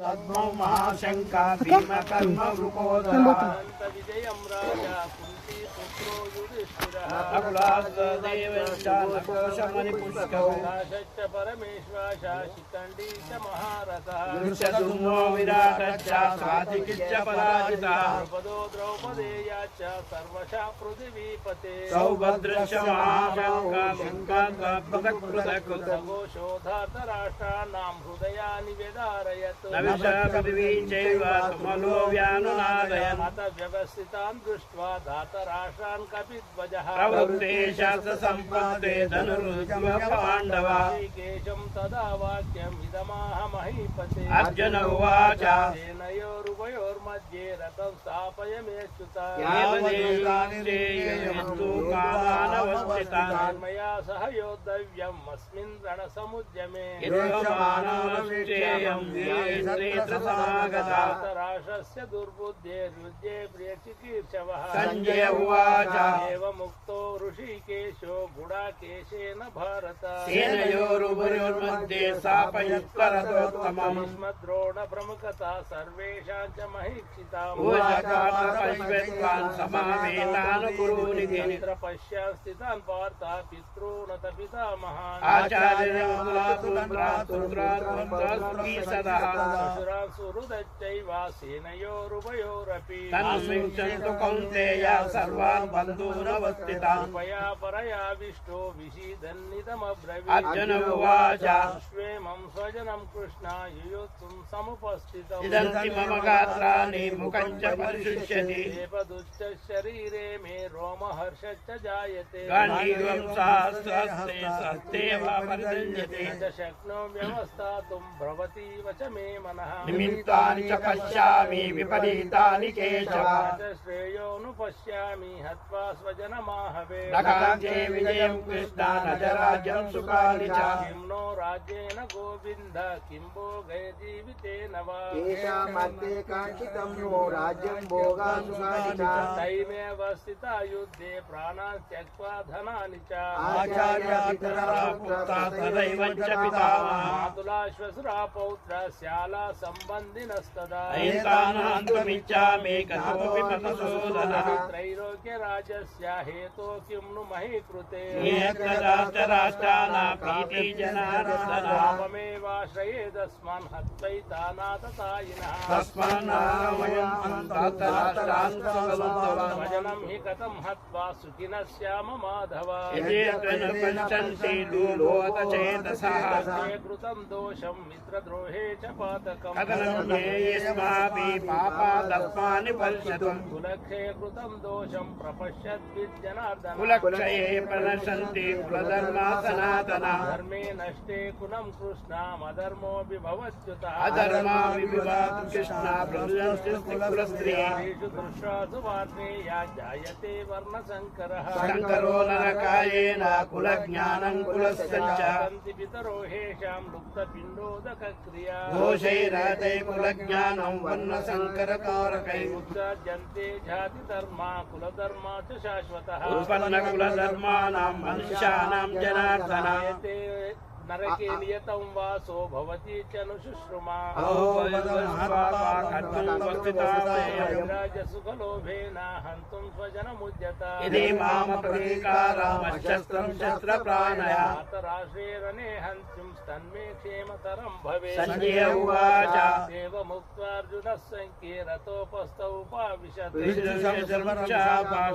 तद्मौ महाशंका भीम कर्म वृकोदरा विजयं राजा कुंती पुत्रो युधिष्ठिरः नकुलादेवश्च नकोशमणिपुष्कराश्च परमेश्वरः शिखण्डी च महारथः दुर्योधनो विराटश्च सात्विकीश्च पराजितः द्रौपदो द्रौपदेयाश्च सर्वशः पृथिवीपते सौभद्रश्च महाशंका पृथक् पृथक् घोषोधार्तराष्ट्राणां हृदयानि व्यधारयत् पृथिवी चैव तुमलो व्यानुनादयन् अत व्यवस्थितान् दृष्ट्वा धातराष्ट्रान् कपिध्वजः प्रवृत्ते शास्त्रसम्पत्ते धनुरुद्ध्वा पाण्डवा केशं तदा वाक्यम् इदमाह महीपते अर्जुन उवाच सेनयोरुभयोर्मध्ये रथं स्थापय मेच्युता मया सह योद्धव्यम् अस्मिन् रणसमुद्यमे राष्ट्रस्य दुर्बुद्धेर्युद्धे प्रियचिकीर्षवः संजय उवाच एवमुक्तो ऋषिकेशो गुडाकेशेन भारत सेनयोरुभयोर्मध्ये स्थापयत्वरथोत्तमम् भीष्मद्रोणप्रमुखता सर्वेषां च महीक्षिताम् समावेतान् कुरुनिधि तत्र पश्यान् स्थितान् पार्था पितॄनत पितामहान् ससुरान् सुहृदश्चैव सेनयोरुभयोरपि तन्विंशन्तु कौन्तेय सर्वान् बन्धूनवस्थितान् कृपया परयाविष्टो विषीदन्निदमब्रवीत् अर्जुन उवाच स्वेमं स्वजनं कृष्णा युयुत्सुं समुपस्थितम् इदन्ति मम गात्राणि मुखं च परिशुष्यति देवदुश्च शरीरे मे रोमहर्षश्च जायते गाण्डीवं सहस्रस्ते सस्तेव परिदञ्जते न शक्नोम्यवस्थातुं भवतीव च मे मनः निमित्तानि च पश्यामि विपरीतानि केशव श्रेयोऽनुपश्यामि हत्वा स्वजनमाहवे न काञ्चे विजयं कृष्ण न च राज्यं सुखानि च किं नो राज्येन गोविन्द किं भोगैर्जीवितेन वा येषामर्थे काङ्क्षितं नो राज्यं भोगान् सुखानि च तैमेव स्थिता युद्धे प्राणान् त्यक्त्वा धनानि च तदैव च पितामहः मातुलाश्वसुरा पौत्र श्याला सम्बन्धिनस्तदा एतानान्तुमिच्छामि कथोऽपि मधुसूदनः त्रैलोक्यराजस्य हेतो किं नु मही कृते राष्ट्राणां प्रीतिजनार्दन पापमेवाश्रयेदस्मान् हत्वैतानाततायिनः भजनं हि कथं हत्वा सुखिनः स्याम माधव कृतं दोषं मित्रद्रोहे च पातकम् कुलक्षये कृतं दोषं प्रपश्यद्विज्जनार्दन कुलक्षये प्रणशन्ति कुलधर्मा सनातना धर्मे नष्टे कुलं कृष्णामधर्मो विभवच्युतः अधर्मा विविवाद कृष्णा कुलस्त्रियेषु दृष्टासु वार्तेया जायते वर्णसङ्करः शङ्करो नरकायेन कुलज्ञानं कुलस्य च पितरो हेषां लुप्तपिण्डोदकक्रिया दोषैराते कुलज्ञानं वर्णसङ्करकारकै उत्सर्जन्ते जातिधर्मा कुलधर्मा च शाश्वतः उत्पन्नकुलधर्माणां मनुष्याणां जनार्दन नरके नियतं वासो भवति च नुशुश्रुमा राजसुखलोभेन हन्तुं स्वजनमुद्यता यदि मामप्रतीकारामशस्त्रं शस्त्रप्राणया राष्ट्रे रणे हन्तुं तन्मे क्षेमतरं भवेत् संजय उवाच एवमुक्त्वार्जुनः सङ्ख्ये रथोपस्थ उपाविशत्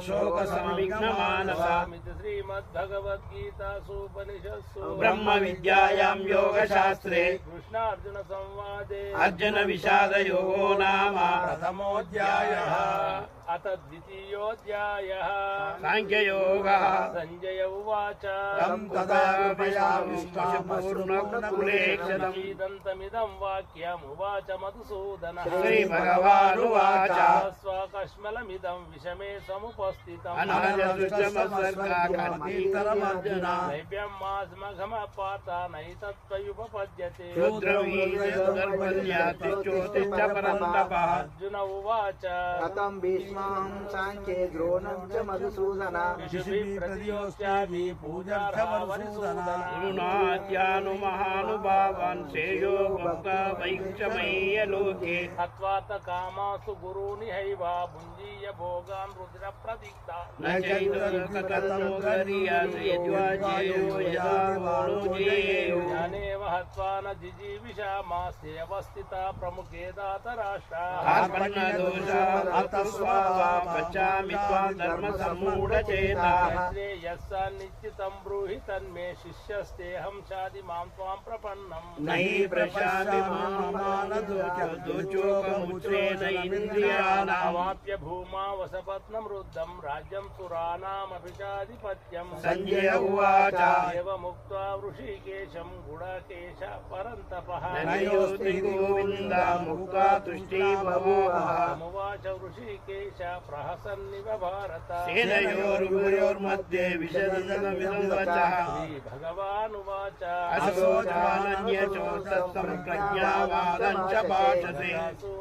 शोकसंविघ्नमानसामिति श्रीमद्भगवद्गीतासूपनिषत्सु ब्रह्मविद्यायां योगशास्त्रे कृष्णार्जुन संवादे अर्जुन विषादयोगो नाम प्रथमोऽध्यायः अथ द्वितीयोऽध्यायः साङ्ख्ययोगः संजय उवाच तं तदा इदन्तमिदं वाक्यम् उवाच मधुसूदनः श्रीभगवानुवाच स्वकश्मलमिदं विषमे समुपस्थितम् अनजसुचमसर्गाकर्तीकरमर्जुन नैव्यं मास्मघमपात नैतत्त्वयुपपद्यते रुद्रवीर्यदर्पण्यातिष्ठोतिष्ठ परन्तपः अर्जुन उवाच कथं भीष्मं साङ्ख्ये द्रोणं च मधुसूदन ऋषिभिः प्रतियोत्स्यामि पूजार्हावरिसूदन गुरुणाद्यानुमहानुभावान् श्रेयो भक्तवैक्षमय्य लोके हत्वार्थकामासु गुरूनिहैव भुञ्जीय भोगान् रुद्रप्रदिक्ता न चैतन्नो गर्यासेद्वाजेयो यदा मोनुजेयो ज्ञानेव हत्वा न जिजीविषामास्ते अवस्थिता प्रमुखे दातराष्ट्राः कार्पण्यदोषा अतस्वाहा पचामि त्वां धर्मसम्मूढचेताः यस्स निश्चितं ब्रूहि तन्मे शिष्यस्तेऽहं शादि मां त्वां प्रपन्नम् नहि प्रशामि मानदोचोकमुच्रेण इन्द्रियाणाम् अवाप्य भूमा वसपत्नं रुद्धं राज्यं सुराणामपि चाधिपत्यम् सञ्जय उवाच एवमुक्त्वा वृषिकेशं गुडकेश परन्तपः नयोस्ति गोविन्द मुक्ता तुष्टिर्बभूवः समुवाच वृषिकेश प्रहसन्निव भारत सेनयोरुभयोर्मध्ये विशदमिदं वचः श्रीभगवानुवाच अशोचानन्यचोत्तमं प्रज्ञावादं च भाषसे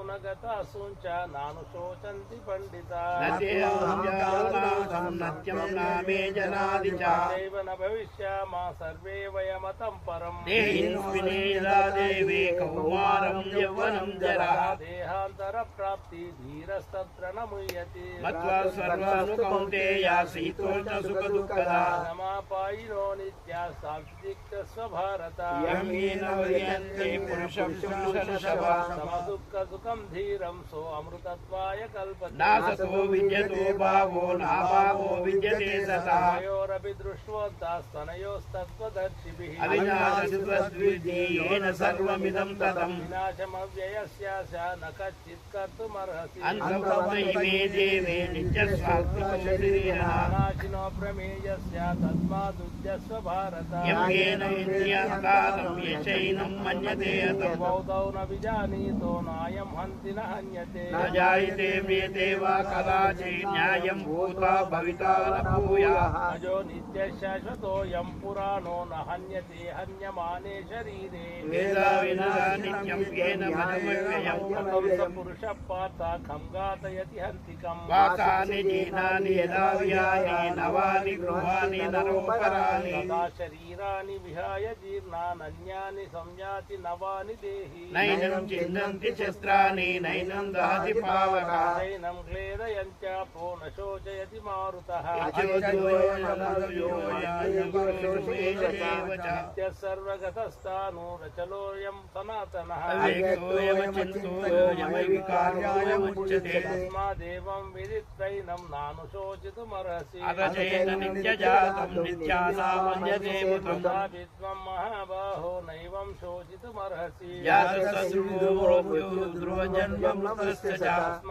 न गतासूञ्च नानुशोचन्ति पण्डिता न तेऽहं नत्यं नामे जनादि च नैव न भविष्यामा सर्वे वयमतं परम् देहिन्स्मिन् यदा देवे कौमारं यौवनं जरा देहान्तरप्राप्ति धीरस्तत्र न मुह्यति मत्वा सर्वानुकौन्तेय शीतोष्णसुखदुःखदा समापायिनो नित्या सांस्कृतिकस्वभारत यं येन वर्यन्ते पुरुषं पुरुषर्षभा समदुःखसुखं धीरं सो अमृतत्वाय कल्पते नासतो विद्यतो भावो नाभावो विद्यते सता तयोरपि दृष्ट्वन्तस्तनयोस्तत्त्वदर्शिभिः अविनाशित्वद्विद्धि येन सर्वमिदं ततं विनाशमव्ययस्यास्य न कच्चित् कर्तुमर्हसि अन्तर्वैमे देवे नित्यस्वात्मशरीरिणः नाशिनो प्रमेयस्य तस्मादुद्यस्व भारत यं येन विद्यान्तानं यशैनं मन्यते अतं बौद्धौ न विजानीतो नायं हन्ति न हन्यते न जायते म्रियते वा कदाचित् न्यायं भूत्वा भविता न भूयाः अजो नित्यशाश्वतोऽयं पुराणो न हन्यते हन्यमाने शरीरे वेदा विना नित्यं येन मधुमव्ययम् स पुरुषः पार्थ खं घातयति हन्तिकम् वासानि जीर्णानि यदा व्यानि नवानि गृहाणि नरोपराणि तदा शरीराणि विहाय जीर्णानन्यानि संयाति नवानि देहि नैनं चिन्नन्ति शस्त्राणि नैनं दहति पावका नैनं क्लेदयन्त्यापो न शोचयति मारुतः नित्यः सर्वगतस्थाणुरचलोऽयं सनातनः तस्मादेवं विदित्वैनं नानुशोचितुमर्हसि विद्वं महाबाहो नैवं शोचितुमर्हसि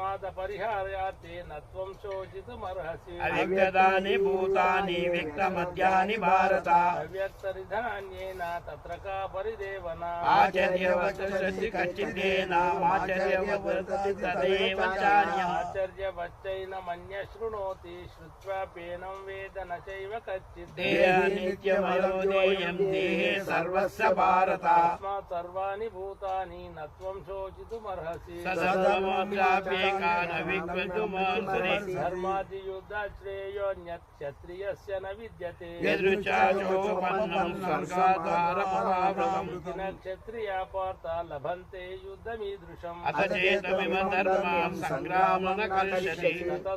तस्मादपरिहार्यार्थे न त्वं शोचितुमर्हसि अव्यक्तानि भूतानि व्यक्तमद्यानि भारत अव्यक्तरिधान्येन तत्र का परिदेवना आचर्यवचसि कच्चिदेनामाचर्यवचसि तदेव चान्यम् आचर्यवच्चैनमन्य शृणोति श्रुत्वा पेनं वेद न चैव कच्चित् देह नित्यमयो देयं देहे सर्वस्य भारत तस्मात् सर्वाणि भूतानि न त्वं शोचितुमर्हसि सदमोक्षाप्येकान विक्वतुमर्हसि धर्मादियुद्धाश्रेयोऽन्यत् क्षत्रियस्य न विद्यते यदृच्छाचोपन्नं स्वर्गाद्वारमहाव्रतम् न क्षत्रिया पार्थ लभन्ते युद्धमीदृशम् अथ चेतमिमं धर्मां संग्रामं न करिष्यति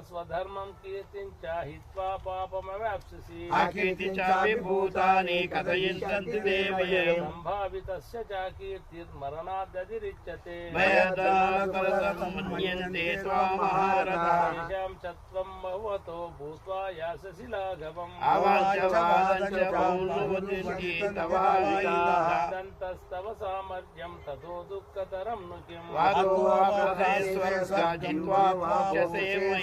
स्वधर्मं कीर्तिं च हित्वा पापमवाप्स्यसि आकीर्ति चापि भूतानि कथयिष्यन्ति देवयम् सम्भावितस्य च कीर्तिर्मरणादतिरिच्यते भयदानकरतं मन्यन्ते त्वामहारथः तेषां च त्वं भवतो भूत्वा यास्यसि लाघवम् अवाच्यवादञ्च बहुनुवदिष्टि दन्तस्तव सामर्थ्यं ततो दुःखतरं नु किम्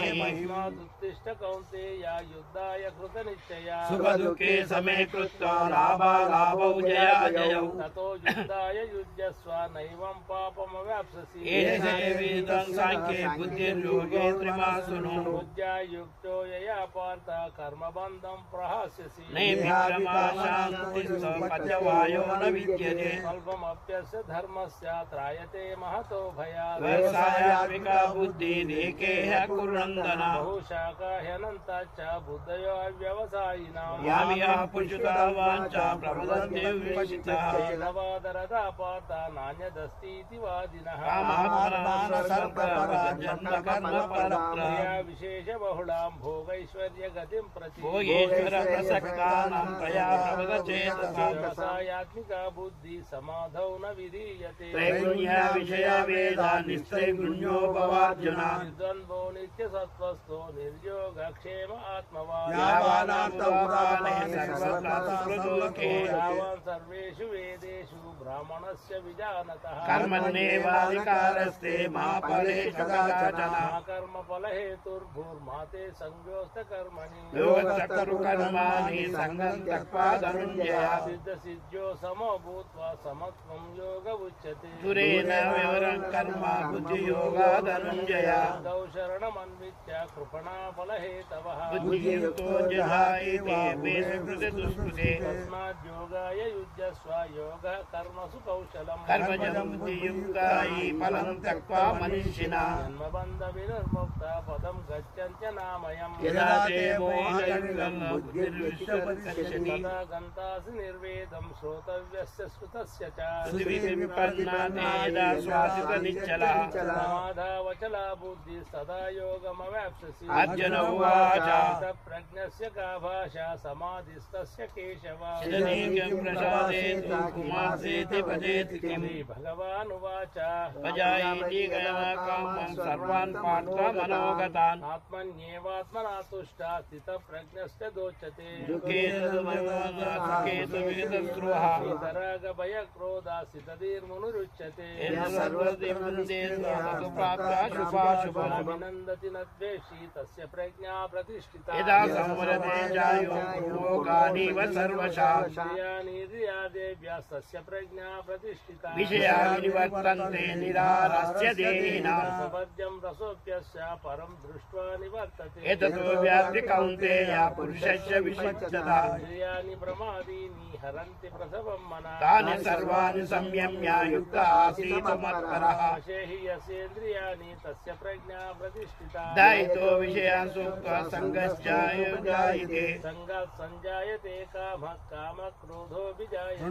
तस्मादुत्तिष्ठ कौन्तेय युद्धाय कृतनिश्चया सुखदुःखे समे कृत्वा लाभालाभौ जयाजयौ ततो युद्धाय युज्यस्व नैवं पापमवाप्स्यसि एषेवेदं साङ्ख्ये बुद्धिर्योगे त्रिमासुनो बुद्ध्या युक्तो यया पार्थ कर्मबन्धं प्रहास्यसि नैमित्रमाशान्तिस्तपत्यवायो न विद्यते स्वल्पमप्यस्य धर्मस्य त्रायते महतो भयात् व्यवसायात्मिका बुद्धिरेकेह कुर्वन्दन बहुशाखा ह्यनन्ताश्च बुद्धयो अव्यवसायिनां यामियाः पुरुषता वाञ्छा प्रवदन्ते विवशिताः वेदवादरदा पार्थ नान्यदस्तीति वादिनः क्रिया विशेषबहुलां भोगैश्वर्यगतिं प्रति भोगेश्वरप्रसक्तानां तया प्रवदचेतसा व्यवसायात्मिका बुद्धि समाधौ न विधीयते त्रैगुण्यविषयवेदा निस्त्रैगुण्योपवाद्युना निर्द्वन्द्वो नित्यसत्त्वस्थो निर्योगक्षेम आत्मवान् यावान् सर्वेषु वेदेषु ब्राह्मणस्य विजानतः कर्मण्येवाधिकारस्ते मा फलेषु कदाचन कर्मफलहेतुर्भूर्माते संयोस्त कर्मणि योगचक्रु कर्माणि सङ्गं त्यक्त्वा धनुञ्जय सिद्धसिद्ध्यो समो भूत्वा समत्वं योग उच्यते सुरेण विवरं कर्म बुद्धियोगा धनुञ्जय गौ शरणमन्वित्य कृपणा फलहेतवः बुद्धियुक्तो जहायते वेशकृते दुष्कृते तस्माद्योगाय युज्यस्व योगः कर्मसु कौशलम् कर्मजं बुद्धियुक्तायि फलं त्यक्त्वा मनीषिणः जन्मबन्धविनिर्मुक्ता पदं गच्छन्त्यनामयम् यदा ते मोहयुक्तं बुद्धिर्विश्वपश्यति तदा गन्तासि निर्वेदं श्रोतव्यस्य श्रुतस्य च विपन्ना यदा स्वासितनिश्चलः समाधावचला बुद्धिः सदा योगमवाप्स्यसि अर्जुन उवाच प्रज्ञस्य का भाषा समाधिस्तस्य केशव यदनीकं प्रसादेतु कुमासेति भजेति किम् भगवानुवाच भजायेति कामं सर्वान् पार्था मनोगतान् आत्मन्येवात्मना तुष्टा स्थितप्रज्ञस्य दोच्यते सुखेतुविगतस्पृहा वितरागभयक्रोधासितधीर्मुनुरुच्यते सर्वदेवन्देन्दुप्राप्ता न द्वेषी तस्य प्रज्ञा प्रतिष्ठिता यदा संवरते जायो लोकानीव सर्वशः इंद्रियादेव्यास्तस्य प्रज्ञा प्रतिष्ठिता विषया निवर्तन्ते निरारस्य देहिनः सवर्जं रसोऽप्यस्य परं दृष्ट्वा निवर्तते एततो व्याप्ति कौन्तेय पुरुषस्य विशिष्टता इंद्रियाणि प्रमादीनि हरन्ति प्रसवं मनः तानि सर्वाणि संयम्य युक्त आसीत् मत्परः वशेहि यस्येन्द्रियाणि तस्य प्रज्ञा प्रतिष्ठिता दायितो विषयान् सूक्त्वा सङ्गश्चायुजायते संगात् संजायते कामः कामक्रोधो विजायते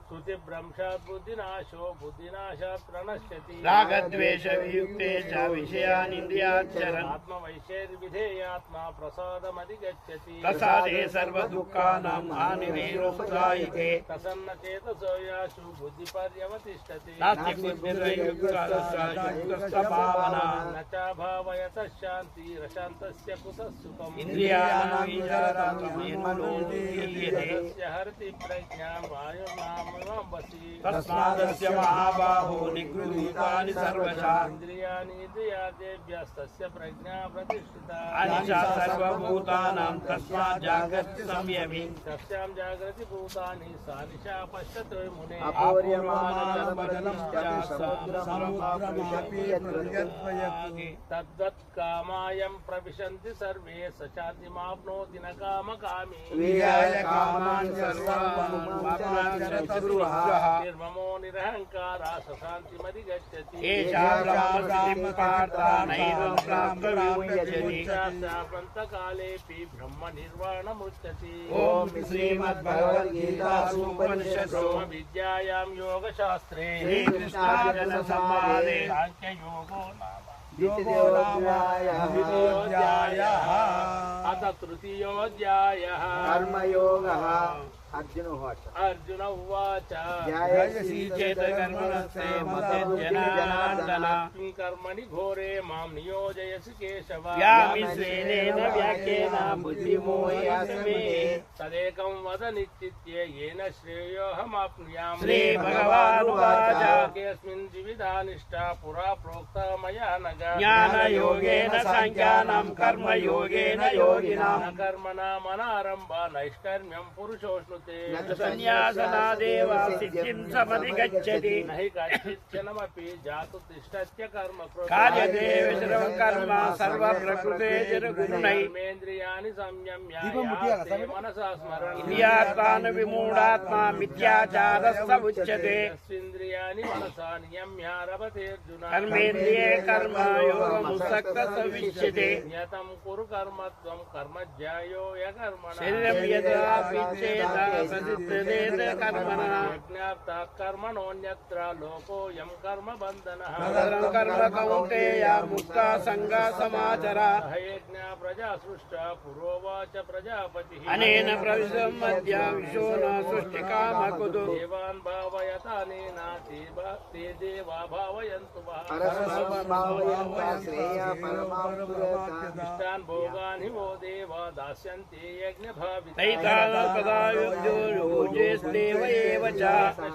श्रुतिभ्रंशात् बुद्धिनाशो बुद्धिनाशात् प्रणश्यति रागद्वेषवियुक्ते च विषयानिन्द्रियाचरन् आत्मवैशैर्विधेयात्मा प्रसादमधिगच्छति प्रसादे सर्वदुःखानां हानिरेरुपजायते प्रसन्नचेतसो यासु बुद्धिपर्यवतिष्ठति नास्ति बुद्धिर्युक्तस्वभावना न चाभावयतः शान्तिरशान्तस्य कुतः सुखम् इन्द्रियाणां हरति प्रज्ञां वायुर्नामवसि तस्मादस्य महाबाहो निगृहीतानि सर्वशः इन्द्रियाणि इंद्रियादेभ्यस्तस्य प्रज्ञा प्रतिष्ठिता अनिशा सर्वभूतानां तस्मात् जागर्ति संयमी तस्यां जागृति भूतानि सा निशा पश्यतो मुने तद्वत् कामायं प्रविशन्ति सर्वे स शान्तिमाप्नोति न कामकामी निर्ममो निरहङ्कारा स शान्तिमधिगच्छति कालेऽपि ब्रह्म निर्वाणमुच्यते ॐ श्रीमद्भगवद्गीतासु उपनिषत्सु विद्यायां योगशास्त्रे श्रीकृष्णार्जुनसंवादे साङ्ख्ययोगो नाम द्वितीयोऽध्यायः अथ तृतीयोऽध्यायः कर्मयोगः अर्जुन उवाच अर्जुन उवाच किं कर्मणि घोरे मां नियोजयसि केशव तदेकं वद निश्चित्य येन श्रेयोऽहमाप्नुयाम् केऽस्मिन् द्विविधा निष्ठा पुरा प्रोक्ता मया नघ ज्ञानयोगेन साङ्ख्यानां कर्मयोगेन योगिनां न कर्मणामनारम्भ नैष्कर्म्यं पुरुषोऽश्नुते कुरुते సన్యాసనాదేవ సిద్ధిం సమధిగచ్చతి नहि कश्चिच्चनमपि जातु तिष्ठत्य कर्म కార్యతే విశ్రమ కర్మ సర్వ ప్రకృతే జరగుణై कर्मेन्द्रियाणि संयम्य मनसा स्मरन् ఇంద్రియాత్మాను విమూఢాత్మా మిథ్యాచారస్స ఉచ్యతే यस्विन्द्रियाणि मनसा नियम्यारभतेऽर्जुन కర్మేంద్రియే కర్మ యోగముసక్త సవిచ్యతే नियतं कुरु कर्म त्वं कर्मज्ञायो यकर्मणः శరీరం యదా విచ్ఛేద ప్రసిద్ధేత కర్మణ यज्ञार्थः कर्मणोऽन्यत्र लोकोऽयं कर्म बन्धनः తదరం కర్మ కౌంతేయ ముక్త సంగ సమాచర सह यज्ञा प्रजा सृष्टा पुरोवाच प्रजापतिः అనేన ప్రవిశం మధ్య విశోన సృష్టి కామకుదు देवान् भावयतानेन ते देवा भावयन्तु वः परस्मभावयन्ता श्रेया परमापुरता इष्टान् भोगान् हि वो देवा दास्यन्ते यज्ञभाविताः తైతాపదాయోజేస్తేవ ఏవ చ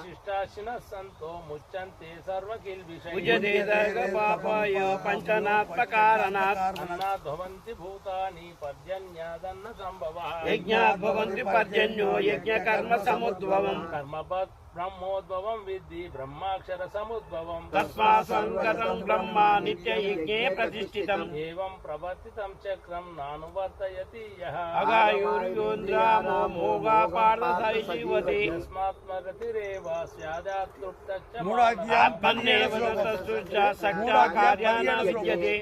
शिष्टाशिनः सन्तो मुच्यन्ते सर्वकिल्बिषैः ఉజతే దర్గ పాపాయ పంచనాత్మకారణాత్ अन्नात् भवन्ति भूतानि पर्जन्यादन्न सम्भवः యజ్ఞాత్ భవంతి పర్జన్యో యజ్ఞ కర్మ సముద్భవం कर्मपत् ब्रह्मोद्भवं विद्धि ब्रह्माक्षर समुद्भवम् తస్మాత్ సంగతం బ్రహ్మ నిత్య యజ్ఞే ప్రతిష్ఠితం एवं प्रवर्तितं चक्रं नानुवर्तयति यः అగాయుర్యోంద్రామో మోగా పార్థసైశివతి यस्मात्मगतिरेव स्यादात् तृप्तश्च ఆత్మన్యేవ తస్సుచ సక్త కార్యాణ విద్యతే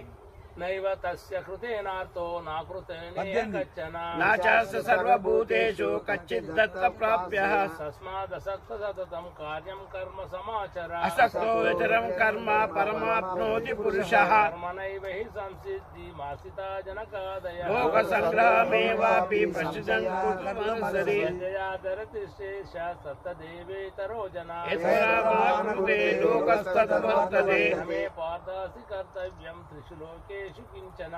नैव तस्य कृतेनार्थो नाकृतेन कश्चन నాచాస్య సర్వభూతేషు కచ్చిద్దత్త ప్రాప్యః तस्मादसक्त सततं कार्यं कर्म समाचर అసక్తో ఇతరం కర్మ పరమాప్నోతి పురుషః कर्मणैव हि संसिद्धिमासिता जनकादयः లోక సంగ్రహమేవాపి ప్రసిద్ధం కుర్మనుసరి जयादरतिशेष सप्तदेवेतरो जना యత్రామాకృతే లోకస్తద్వర్తతే मे पार्थासि कर्तव्यं त्रिषु लोकेषु किञ्चन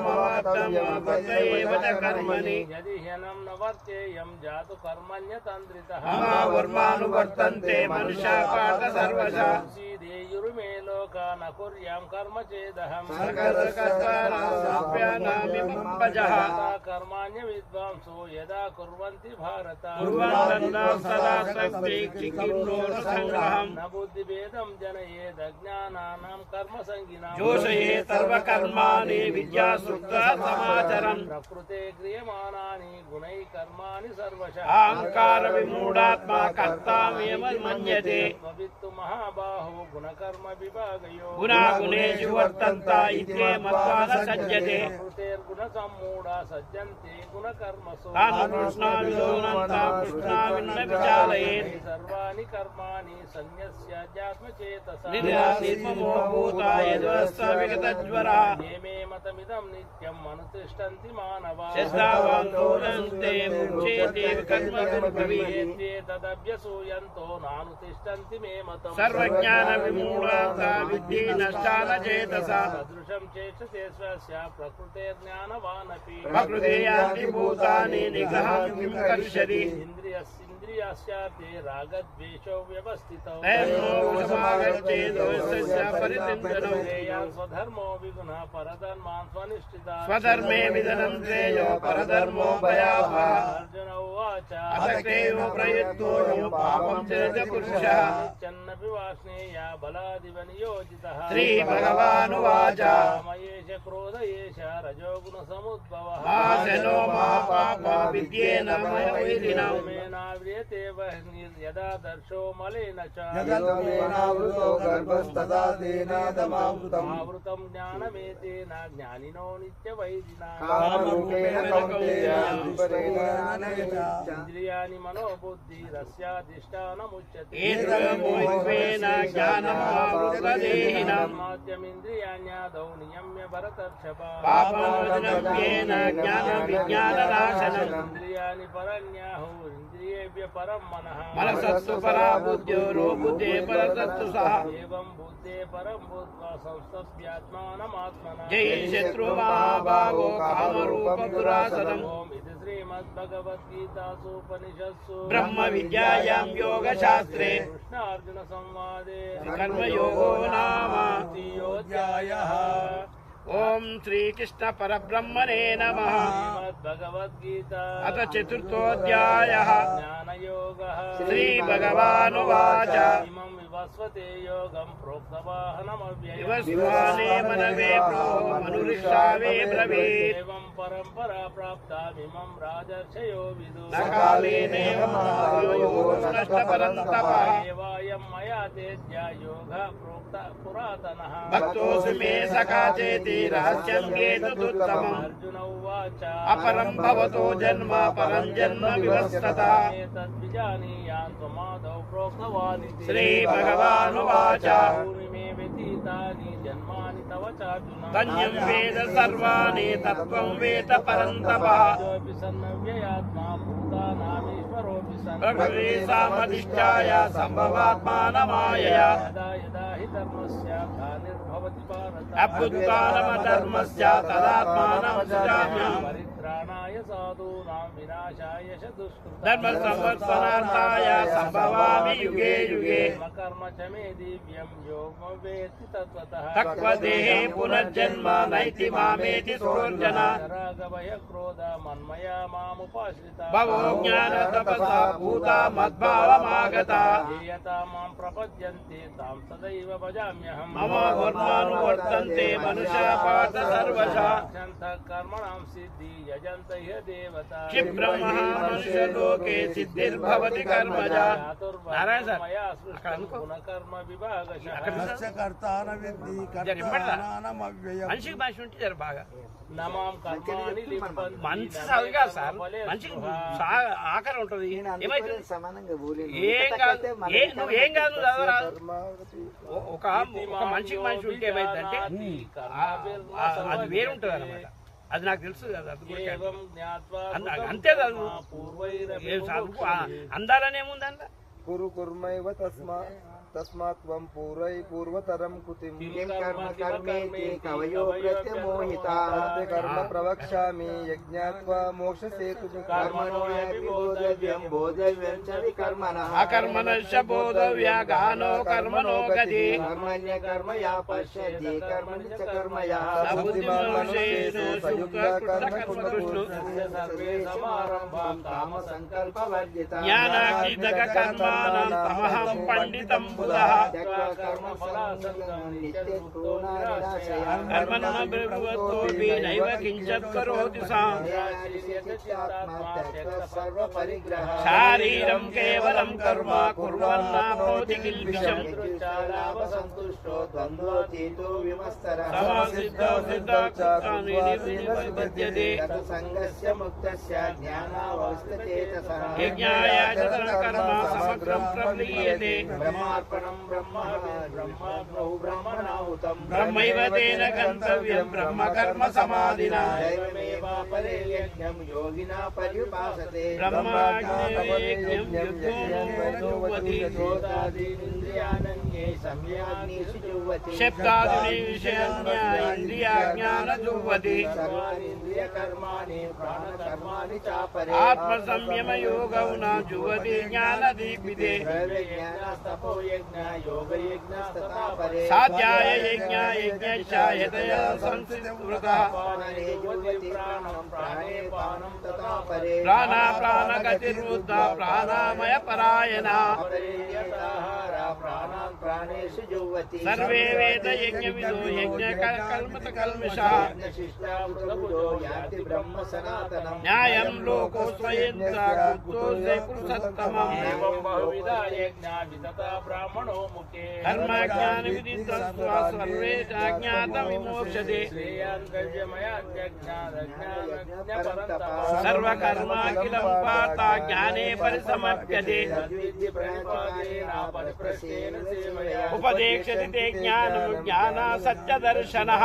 నానావాప్తమవాప్తమేవ చ కర్మణి यदि ह्यनं न वर्तेयं जातु कर्मण्यतन्द्रितः అమావర్మానువర్తంతే మనుష్యా పార్థ సర్వశా सीदेयुर्मे लोका न कुर्यां कर्म चेदहम् సకర్కర్తానాప్యానామిపంపజః कर्माण्य विद्वांसो यदा कुर्वन्ति भारत కుర్వन्तన్నాం సదా సక్తి కిన్నోర సంగ్రహం न बुद्धिभेदं जनयेदज्ञानानां कर्मसङ्गिनां జోషయే సర్వకర్మాణి విద్యా సూక్త సమాచరం प्रकृते क्रियमाणानि गुणैः कर्माणि सर्वशः అహంకార విమూఢాత్మా కర్తామేవ మన్యతే त्ववित्तु महाबाहो गुणकर्म विभागयो గుణాగుణేషు వర్తంత ఇత్యే మత్వాన సజ్జతే प्रकृतेर्गुणसम्मूढा सज्जन्ते गुणकर्मसु తాను కృష్ణావిదోనంత కృష్ణావిన్న విచాలయేత్ सर्वाणि कर्माणि सन्न्यस्याध्यात्मचेतसा నిరాశీత్మమోభూత యద్వస్స విగతజ్వరః ये मे मतमिदं नित्यम् अनुतिष्ठन्ति मानवा శ్రద్ధావంతో నంతే ముచ్యేతే కర్మ కర్మభి तदभ्यसूयन्तो नानुतिष्ठन्ति मे मतम् సర్వజ్ఞాన విమూఢాంత విద్ధి నష్టాన చేతసా सदृशं चेष्टते स्वस्य प्रकृतेर्ज्ञानवानपि ప్రకృతే యాంతి భూతాని నిగ్రహం కిం కరిష్యతి इन्द्रियास्यार्थे रागद्वेषौ व्यवस्थितौ తైర్మోక్షమాగచ్చేదోషస్య పరితింజనౌ श्रेयान् स्वधर्मो विगुणः परधर्मान् स्वनिष्ठिता స్వధర్మే విదనం శ్రేయో పరధర్మో భయావహ अर्जुन उवाच అసక్తేయో ప్రయుక్తో యో పాపం చరత పురుషః चन्नपि वाष्णेया बलादिव नियोजितः శ్రీ భగవానువాచ मयेष क्रोध एष रजोगुणसमुद्भवः ఆశనో మహాపాప విద్యేన మయ వైరిణం मेनाव्रियते वह्निर्यदा दर्शो मलेन च यदमेनावृतो गर्भस्तदा तेनादमावृतम् आवृतं ज्ञानमेतेन ज्ञानिनो नित्यवैरिणा कामरूपेण कौन्तेय इन्द्रियाणि मनोबुद्धिरस्याधिष्ठानमुच्यते ఏతమోహిత్వేన జ్ఞానమావృతదేహినం माध्यमिन्द्रियाण्यादौ नियम्य भरतर्षभ పాపమోచనత్యేన జ్ఞాన విజ్ఞాననాశనం इन्द्रियाणि परन्याहुरिन्द्रियेभ्य परं मनः మనసస్సు పరా బుద్ధ్యోరో బుద్ధే పరతత్తు సహ एवं बुद्धे परं भूत्वा संस्तभ्यात्मानमात्मना జై శత్రు మహాభావో కామరూప దురాసనం ॐ इति श्रीमद्भगवद्गीतासूपनिषत्सु బ్రహ్మ విద్యాయాం యోగశాస్త్రే कृष्णार्जुनसंवादे కర్మయోగో నామ द्वितीयोऽध्यायः ఓం శ్రీకృష్ణ పరబ్రహ్మణే నమః. శ్రీమద్భగవద్గీతా అథ చతుర్థోऽధ్యాయः. జ్ఞానయోగः. శ్రీభగవానువాచ ఇమం వివస్వతే యోగం ప్రోక్తవాహనమవ్యయం. వివస్వానే మనవే ప్రో మనురిషావే బ్రవీత్. ఏవం పరంపరా ప్రాప్తామిమం రాజర్షయో విదు. నకాలేనేవ మహాయోగో నష్టపరంతపః. ఏవాయం మయా తేజ్యా యోగः ప్రోక్త పురాతనः. భక్తోऽసి మే సఖా చేతి రహస్యం జ్ఞేతుముత్తమం. అర్జున ఉవాచ అపరం భవతో జన్మ పరం జన్మ వివస్వతః. ఏతద్విజానీయాన్ త్వమాదౌ ప్రోక్తవానితి. శ్రీభగవానువాచ భూమి మే వ్యతీతాని జన్మాని తవ చార్జున. ధన్యం వేద సర్వాణి తత్వం వేద పరంతపః. అజోపి సన్నవ్యయాత్మా భూతానామీశ్వరోపి సన్. ప్రకృతి సామధిష్ఠాయ సంభవాత్మానమాయయా. యదా యదా హి ధర్మస్య గ్లానిర్భవతి భారత. అభ్యుత్థానమధర్మస్య తదాత్మానం సృజామ్యహం. పరిత్రాణాయ సాధూనాం వినాశాయ చ దుష్కృతాం. ధర్మ సంవర్ధనార్థాయ సంభవామి యుగే యుగే. కర్మ చ మే దివ్యం యోగం వేత్తి తత్వతః. తక్వదేహే పునర్జన్మ నైతి మామేతి సోర్జన. రాగభయ క్రోధ మన్మయా మాముపాశ్రితా. భవో జ్ఞాన తపసా భూతా మద్భావమాగతా. ఏయతా మాం ప్రపద్యంతే తాం సదైవ భజామ్యహం. మమ వర్మానువర్తంతే మనుష్య పార్థ సర్వశః. కర్మణాం సిద్ధి యజంత హ్య దేవతా. క్షిప్రం మహామనుష్యలోకే సిద్ధిర్భవతి కర్మజా. నారాయణ సార్ మయా సృష్టం గుణకర్మ విభాగశః. మనిషికి భాష ఉంటే జర బాగా నమాం కర్మాణి లింపంతి. మంచి చదువుగా సార్ మనిషికి ఆకలి ఉంటది. ఏమైతుంది సమానంగా పోలేదు. ఏం కాదు నువ్వు ఏం కాదు చదవరాదు. ఒక మనిషికి మనిషి ఉంటే ఏమైందంటే అది వేరుంటది అనమాట. అది నాకు తెలుసు కదా. అది కూడా ఏవం జ్ఞాత్వా అంతే చదువు పూర్వైరపి ఏ చదువు అందాలనేముంది అందులో. కురు కుర్మైవ తస్మాత్వం పూర్వతరం కృతిం. కిం కర్మ కర్మేతి కవయో ప్రత్యమోహితాః. కర్మ ప్రవక్ష్యామి యజ్ఞాత్వా మోక్షసేతు. కర్మణో యపి బోధవ్యం బోధవ్యం చ వికర్మణః. అకర్మణశ్చ బోధవ్యా గానో కర్మణో గతి. కర్మణ్య కర్మయా పశ్యతి కర్మణి చ కర్మయా. బుద్ధిమాన్ మనుష్యేషు శుక్లకృష్ణకృష్ణు. సర్వే సమారంభాం కామ సంకల్ప వర్జితా. జ్ఞానాగ్నిదగ కర్మాణం తమహం పండితం బుధః. కర్మ ఫలాసంగం నిత్యకృతో నిరాశయ. కర్మణ బ్రహ్మత్వోపి నైవ కించత్ కరోతి సాం. శారీరం కేవలం కర్మ కుర్వన్నాప్నోతి కిల్బిషం. సంతుష్టో ద్వంద్వతీతో విమస్తరః. సమసిద్ధౌ సిద్ధౌ కృతాని నిపద్యతే. సంగస్య ముక్తస్య జ్ఞానావస్థితేజసః. యజ్ఞాయ చ కర్మ సమగ్రం ప్రలీయతే. బ్రహ్మార్పణం బ్రహ్మాగ్నౌ బ్రహ్మణాహుతం. బ్రహ్మైవ తేన గంతవ్యం బ్రహ్మ కర్మ సమాధినా. దైవమేవాపరే యజ్ఞం యోగినా పర్యుపాసతే. బ్రహ్మాగ్నేయజ్ఞం యుద్ధోపతి. శ్రోతాదీనింద్రియాణన్యే సంయాగ్నిషు జుహ్వతి. శబ్దాదుని విషయజ్ఞా ఇంద్రియాజ్ఞాన జుహ్వతి. సర్వాణీంద్రియ కర్మాణి ప్రాణకర్మాణి చాపరే. ఆత్మ సంయమ యోగౌ న జుహ్వతి జ్ఞాన దీపితే. జ్ఞానస్తపో యజ్ఞ యోగ యజ్ఞస్తథా పరే. సాధ్యాయ యజ్ఞ యజ్ఞశ్చ యతయ సంసిద్ధృతః. ప్రాణం ప్రాణే పానం తథా పరే. ప్రాణ ప్రాణగతిర్వృద్ధ ప్రాణామయ పరాయణ. ప్రాణాన్ ప్రాణేషు జుహ్వతి. సర్వే వేద యజ్ఞ విదో యజ్ఞ కల్మత కల్మిషః. శిష్టామృతబుధో యాతి బ్రహ్మ సనాతనం. న్యాయం లోకో స్వయంత్ర కృతోస్య పురుషోత్తమం. ఏవం బహువిధా యజ్ఞా వితతా బ్రాహ్మణో ముఖే. కర్మజ్ఞాన విదితస్వ సర్వే అజ్ఞాత విమోక్షతే. శ్రేయాన్ ద్రవ్యమయాజ్ఞానజ్ఞానజ్ఞపరంతప. సర్వకర్మాఖిలం పార్థ జ్ఞానే పరిసమప్యతే. తద్విద్య ప్రణిపాతేన పరిప్రశ్నేన సేవయా. ఉపదేక్షతి తే జ్ఞానం జ్ఞాన సత్యదర్శనః.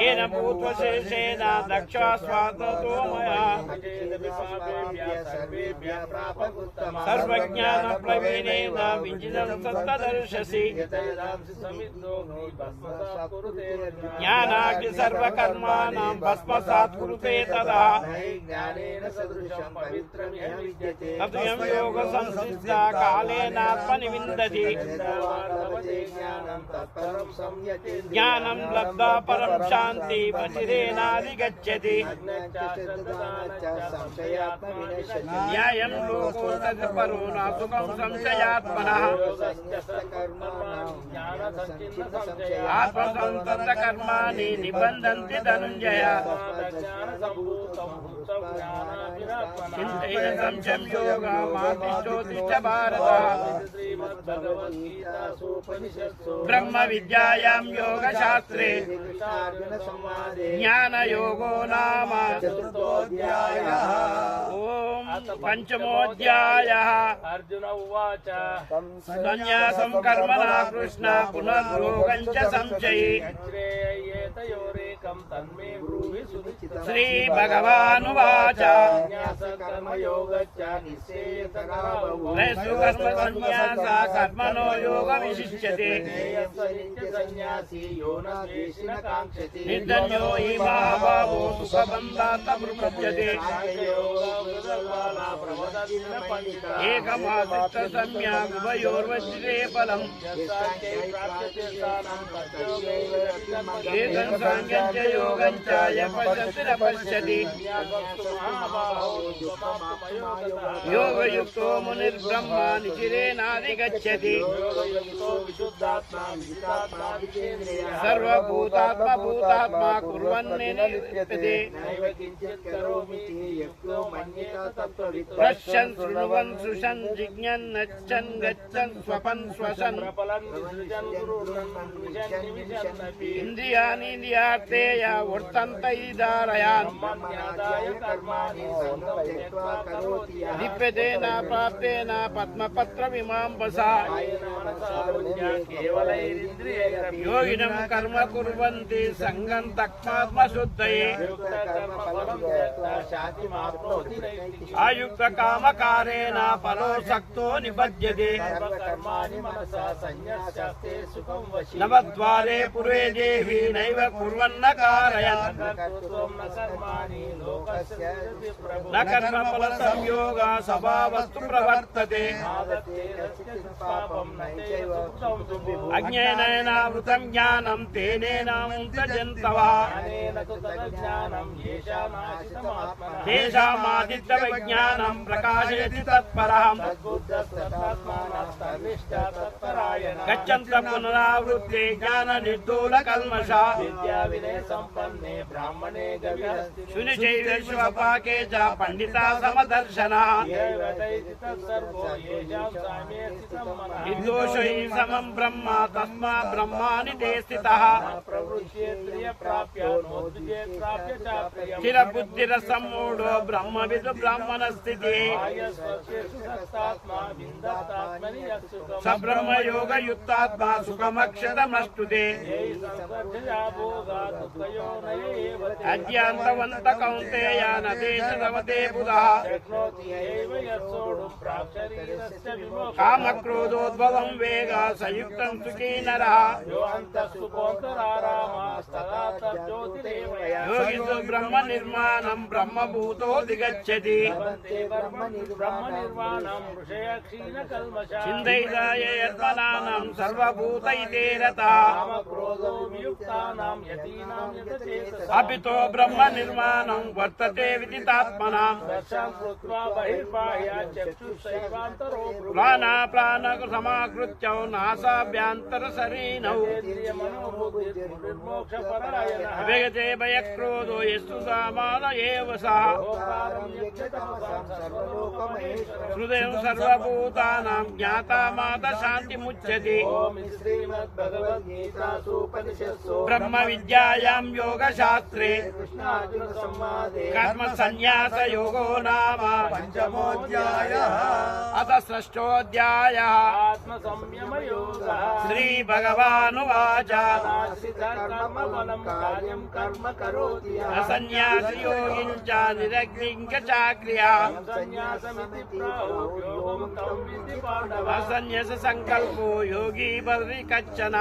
येन भूत्वशेषेण दक्षा स्वाततो मया. सर्वज्ञानप्लवीनेन विजितं सत्तदर्शसि. ज्ञानाग्नि सर्वकर्माणां भस्मसात् कुरुते तदा. ज्ञानेन सदृशं पवित्रमिह विद्यते. तद्यं योगिनं योग संसिद्धा कालेनात्मनिविन्दति ज्ञानं लब्धा परं शान्ति बधिरेनाधिगच्छति न्यायं लोको तत्परो न सुखं संशयात्मनः आत्मसंततकर्माणि निबन्धन्ति धनञ्जय चिन्तयेन संशयं योगमातिष्ठोतिष्ठ भारत ब्रह्म विद्यायां योगशास्त्रे ज्ञानयोगो नाम चतुर्थोऽध्यायः ओम पंचमोऽध्यायः अर्जुन उवाच संन्यासं कर्मणा कृष्ण पुनर्योगं च संशयि श्रेयेतयोरेकं तन्मे ब्रूहि सुनिश्चितम् श्री भगवानुवाच कर्मयोगश्च निश्चेयतकरावो कर्म संन्यास कर्मणो योग विशिष्यते सन्न्यासी यो न द्वेषि न काङ्क्षति निर्धन्यो हि महाभावो सुखबन्धात् प्रपद्यते एकमासित सम्यक् उभयोर्वज्रे फलम् एतं साङ्ख्यं च योगं च यः पश्यति न पश्यति योगयुक्तो मुनिर्ब्रह्मा निचिरेणाधिगच्छति सर्वभूतात्मा भूतात्मा कुर्वन्निर्लिप्यते पश्यन् शृण्वन् सुषन् जिज्ञन् नच्छन् गच्छन् स्वपन् श्वसन् इन्द्रियाणि इन्द्रियार्थेय वर्तन्त इदारयान् लिप्यते न प्राप्तेन पद्मपत्रमिमाम्बसा योगिनं कर्म कुर्वन्ति सङ्गं तक्मात्मशुद्धये आयुक्त कामकारेण परोसक्तो निबध्यते नवद्वारे पूर्वे देवी नैव कुर्वन्न कारयन् न कर्मफलसंयोग स्वभावस्तु प्रवर्तते अज्ञानेनावृतं ज्ञानं तेनेनामुन्तजन्तवः तेषामादित्यविज्ञानं प्रकाशयति तत्परम् गच्छन्तः पुनरावृत्ते ज्ञाननिर्धूलकल्मषा शुनिचैर्विश्वपाके च पंडिता समदर्शनः निर्दोषै समं ब्रह्म तस्मात् ब्रह्माणि ते स्थितः स्थिरबुद्धिरसम्मूढो ब्रह्मविदु ब्राह्मणस्थितिः स ब्रह्मयोगयुक्तात्मा सुखमक्षरमस्तुते अद्यान्तवन्त कौन्तेय न देशरवते बुधः कामक्रोधोद्भवं वेग संयुक्तं सुखी नरः योगिषु ब्रह्म निर्माणं ब्रह्मभूतोऽधिगच्छति चिन्तयितायत्मनानां सर्वभूत इति रतः अपितो ब्रह्म निर्माणं वर्तते विदितात्मनां प्राणाप्राणसमाकृत्य नासाभ्यन्तरशरीरौ वेगते भयक्रोधो यस्तु सामान एव सः हृदयं सर्वभूतानां ज्ञाता माता शान्तिमुच्यते ब्रह्म विद्यायां योगशास्त्रे कर्म संन्यास योगो नाम पंचमोऽध्यायः अथ षष्ठोऽध्यायः श्री भगवानुवाच संन्यास योगिं च निरग्निं च चाक्रिया యోగం తం విద్ధి పాండవ असन्न्यास संकल्पो योगी बद्री कच्चन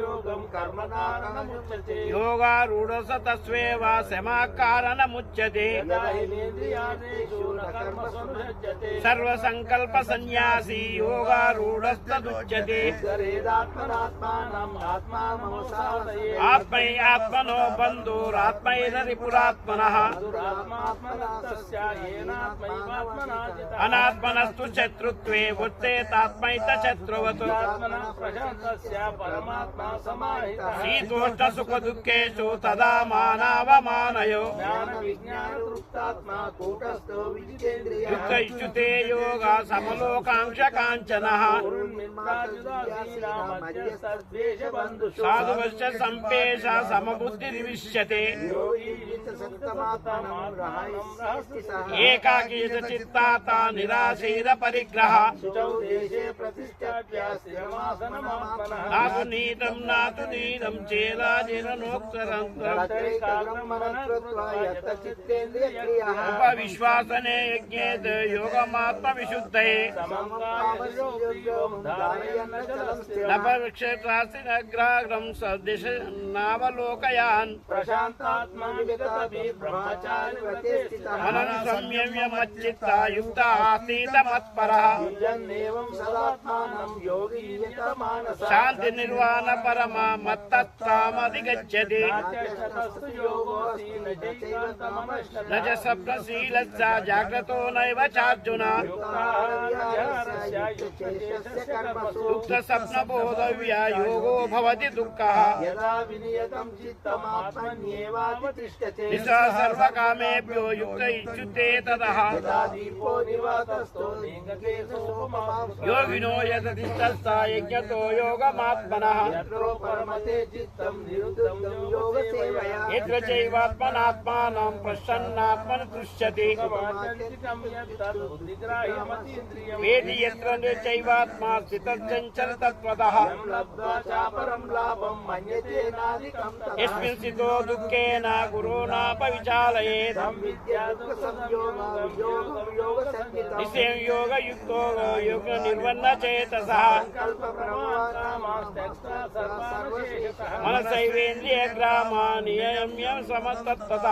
యోగం కర్మకారణముచ్యతే योगारूढ़ तस्वेव समाकारणमुच्यते యదాహినేంద్రియాదేషు న కర్మసు అనుషజ్యతే सर्वसंकल्प सन्यासी योगारूढ़स्तदुच्यते గరేదాత్మనాత్మానం ఆత్మానమోసాదయే आत्मै आत्मनो बन्धुरात्मैररिपुरात्मनः దురాత్మాత్మనస్తస్య ఏనాత్మైవాత్మనా జితః अनात्मनस्तु शत्रुत्वे वृत्तेतात्मैत शत्रुवत् ఆత్మనః ప్రశాంతస్య పరమాత్మా సమాహితః शीतोष्ण सुख दुःखेषु तदा मानावमानयो జ్ఞాన విజ్ఞాన తృప్తాత్మా కూటస్థో విజితేంద్రియ युक्त इच्युते योगा समलोकांक्ष काञ्चनः మధ్యస్థద్వేషబంధుషు साधुवश्च सम्पेष समबुद्धिर्विश्यते एकाकी च चित्ताता निराशीर परिग्रह శుచౌ దేశే ప్రతిష్టాప్య స్థిరమాసనమాత్మనః नातु नीदं चेलाजिरनोक्तरन्त्रम् उपविश्वासने यज्ञेत योगमात्मविशुद्धये न परीक्षेत्रास्ति नग्राग्रं सदिश नावलोकयान् मननं संयम्यमच्चित्ता युक्ता आसीत मत्परः शान्ति निर्वाण परमा मत्तत्तामधिगच्छति न च स्वप्नशीलश्च जाग्रतो नैव चार्जुन दुःख स्वप्नबोधव्य योगो भवति दुःखः निशा सर्वकामेभ्यो युक्त इच्युते ततः योगिनो यततिष्ठस्थ यज्ञतो योगमात्मनः यत्र चैवात्मनात्मानं प्रसन्नात्मन तुष्यति वेदि यत्र चैवात्मा स्थितश्चञ्चल तत्त्वतः यस्मिन् स्थितो दुःखेन गुरोनापविचालयेत् निश्चयं योगयुक्तो योगनिर्वन्न चेतसः मनसैवेन्द्रियग्रामा नियम्य समस्ततः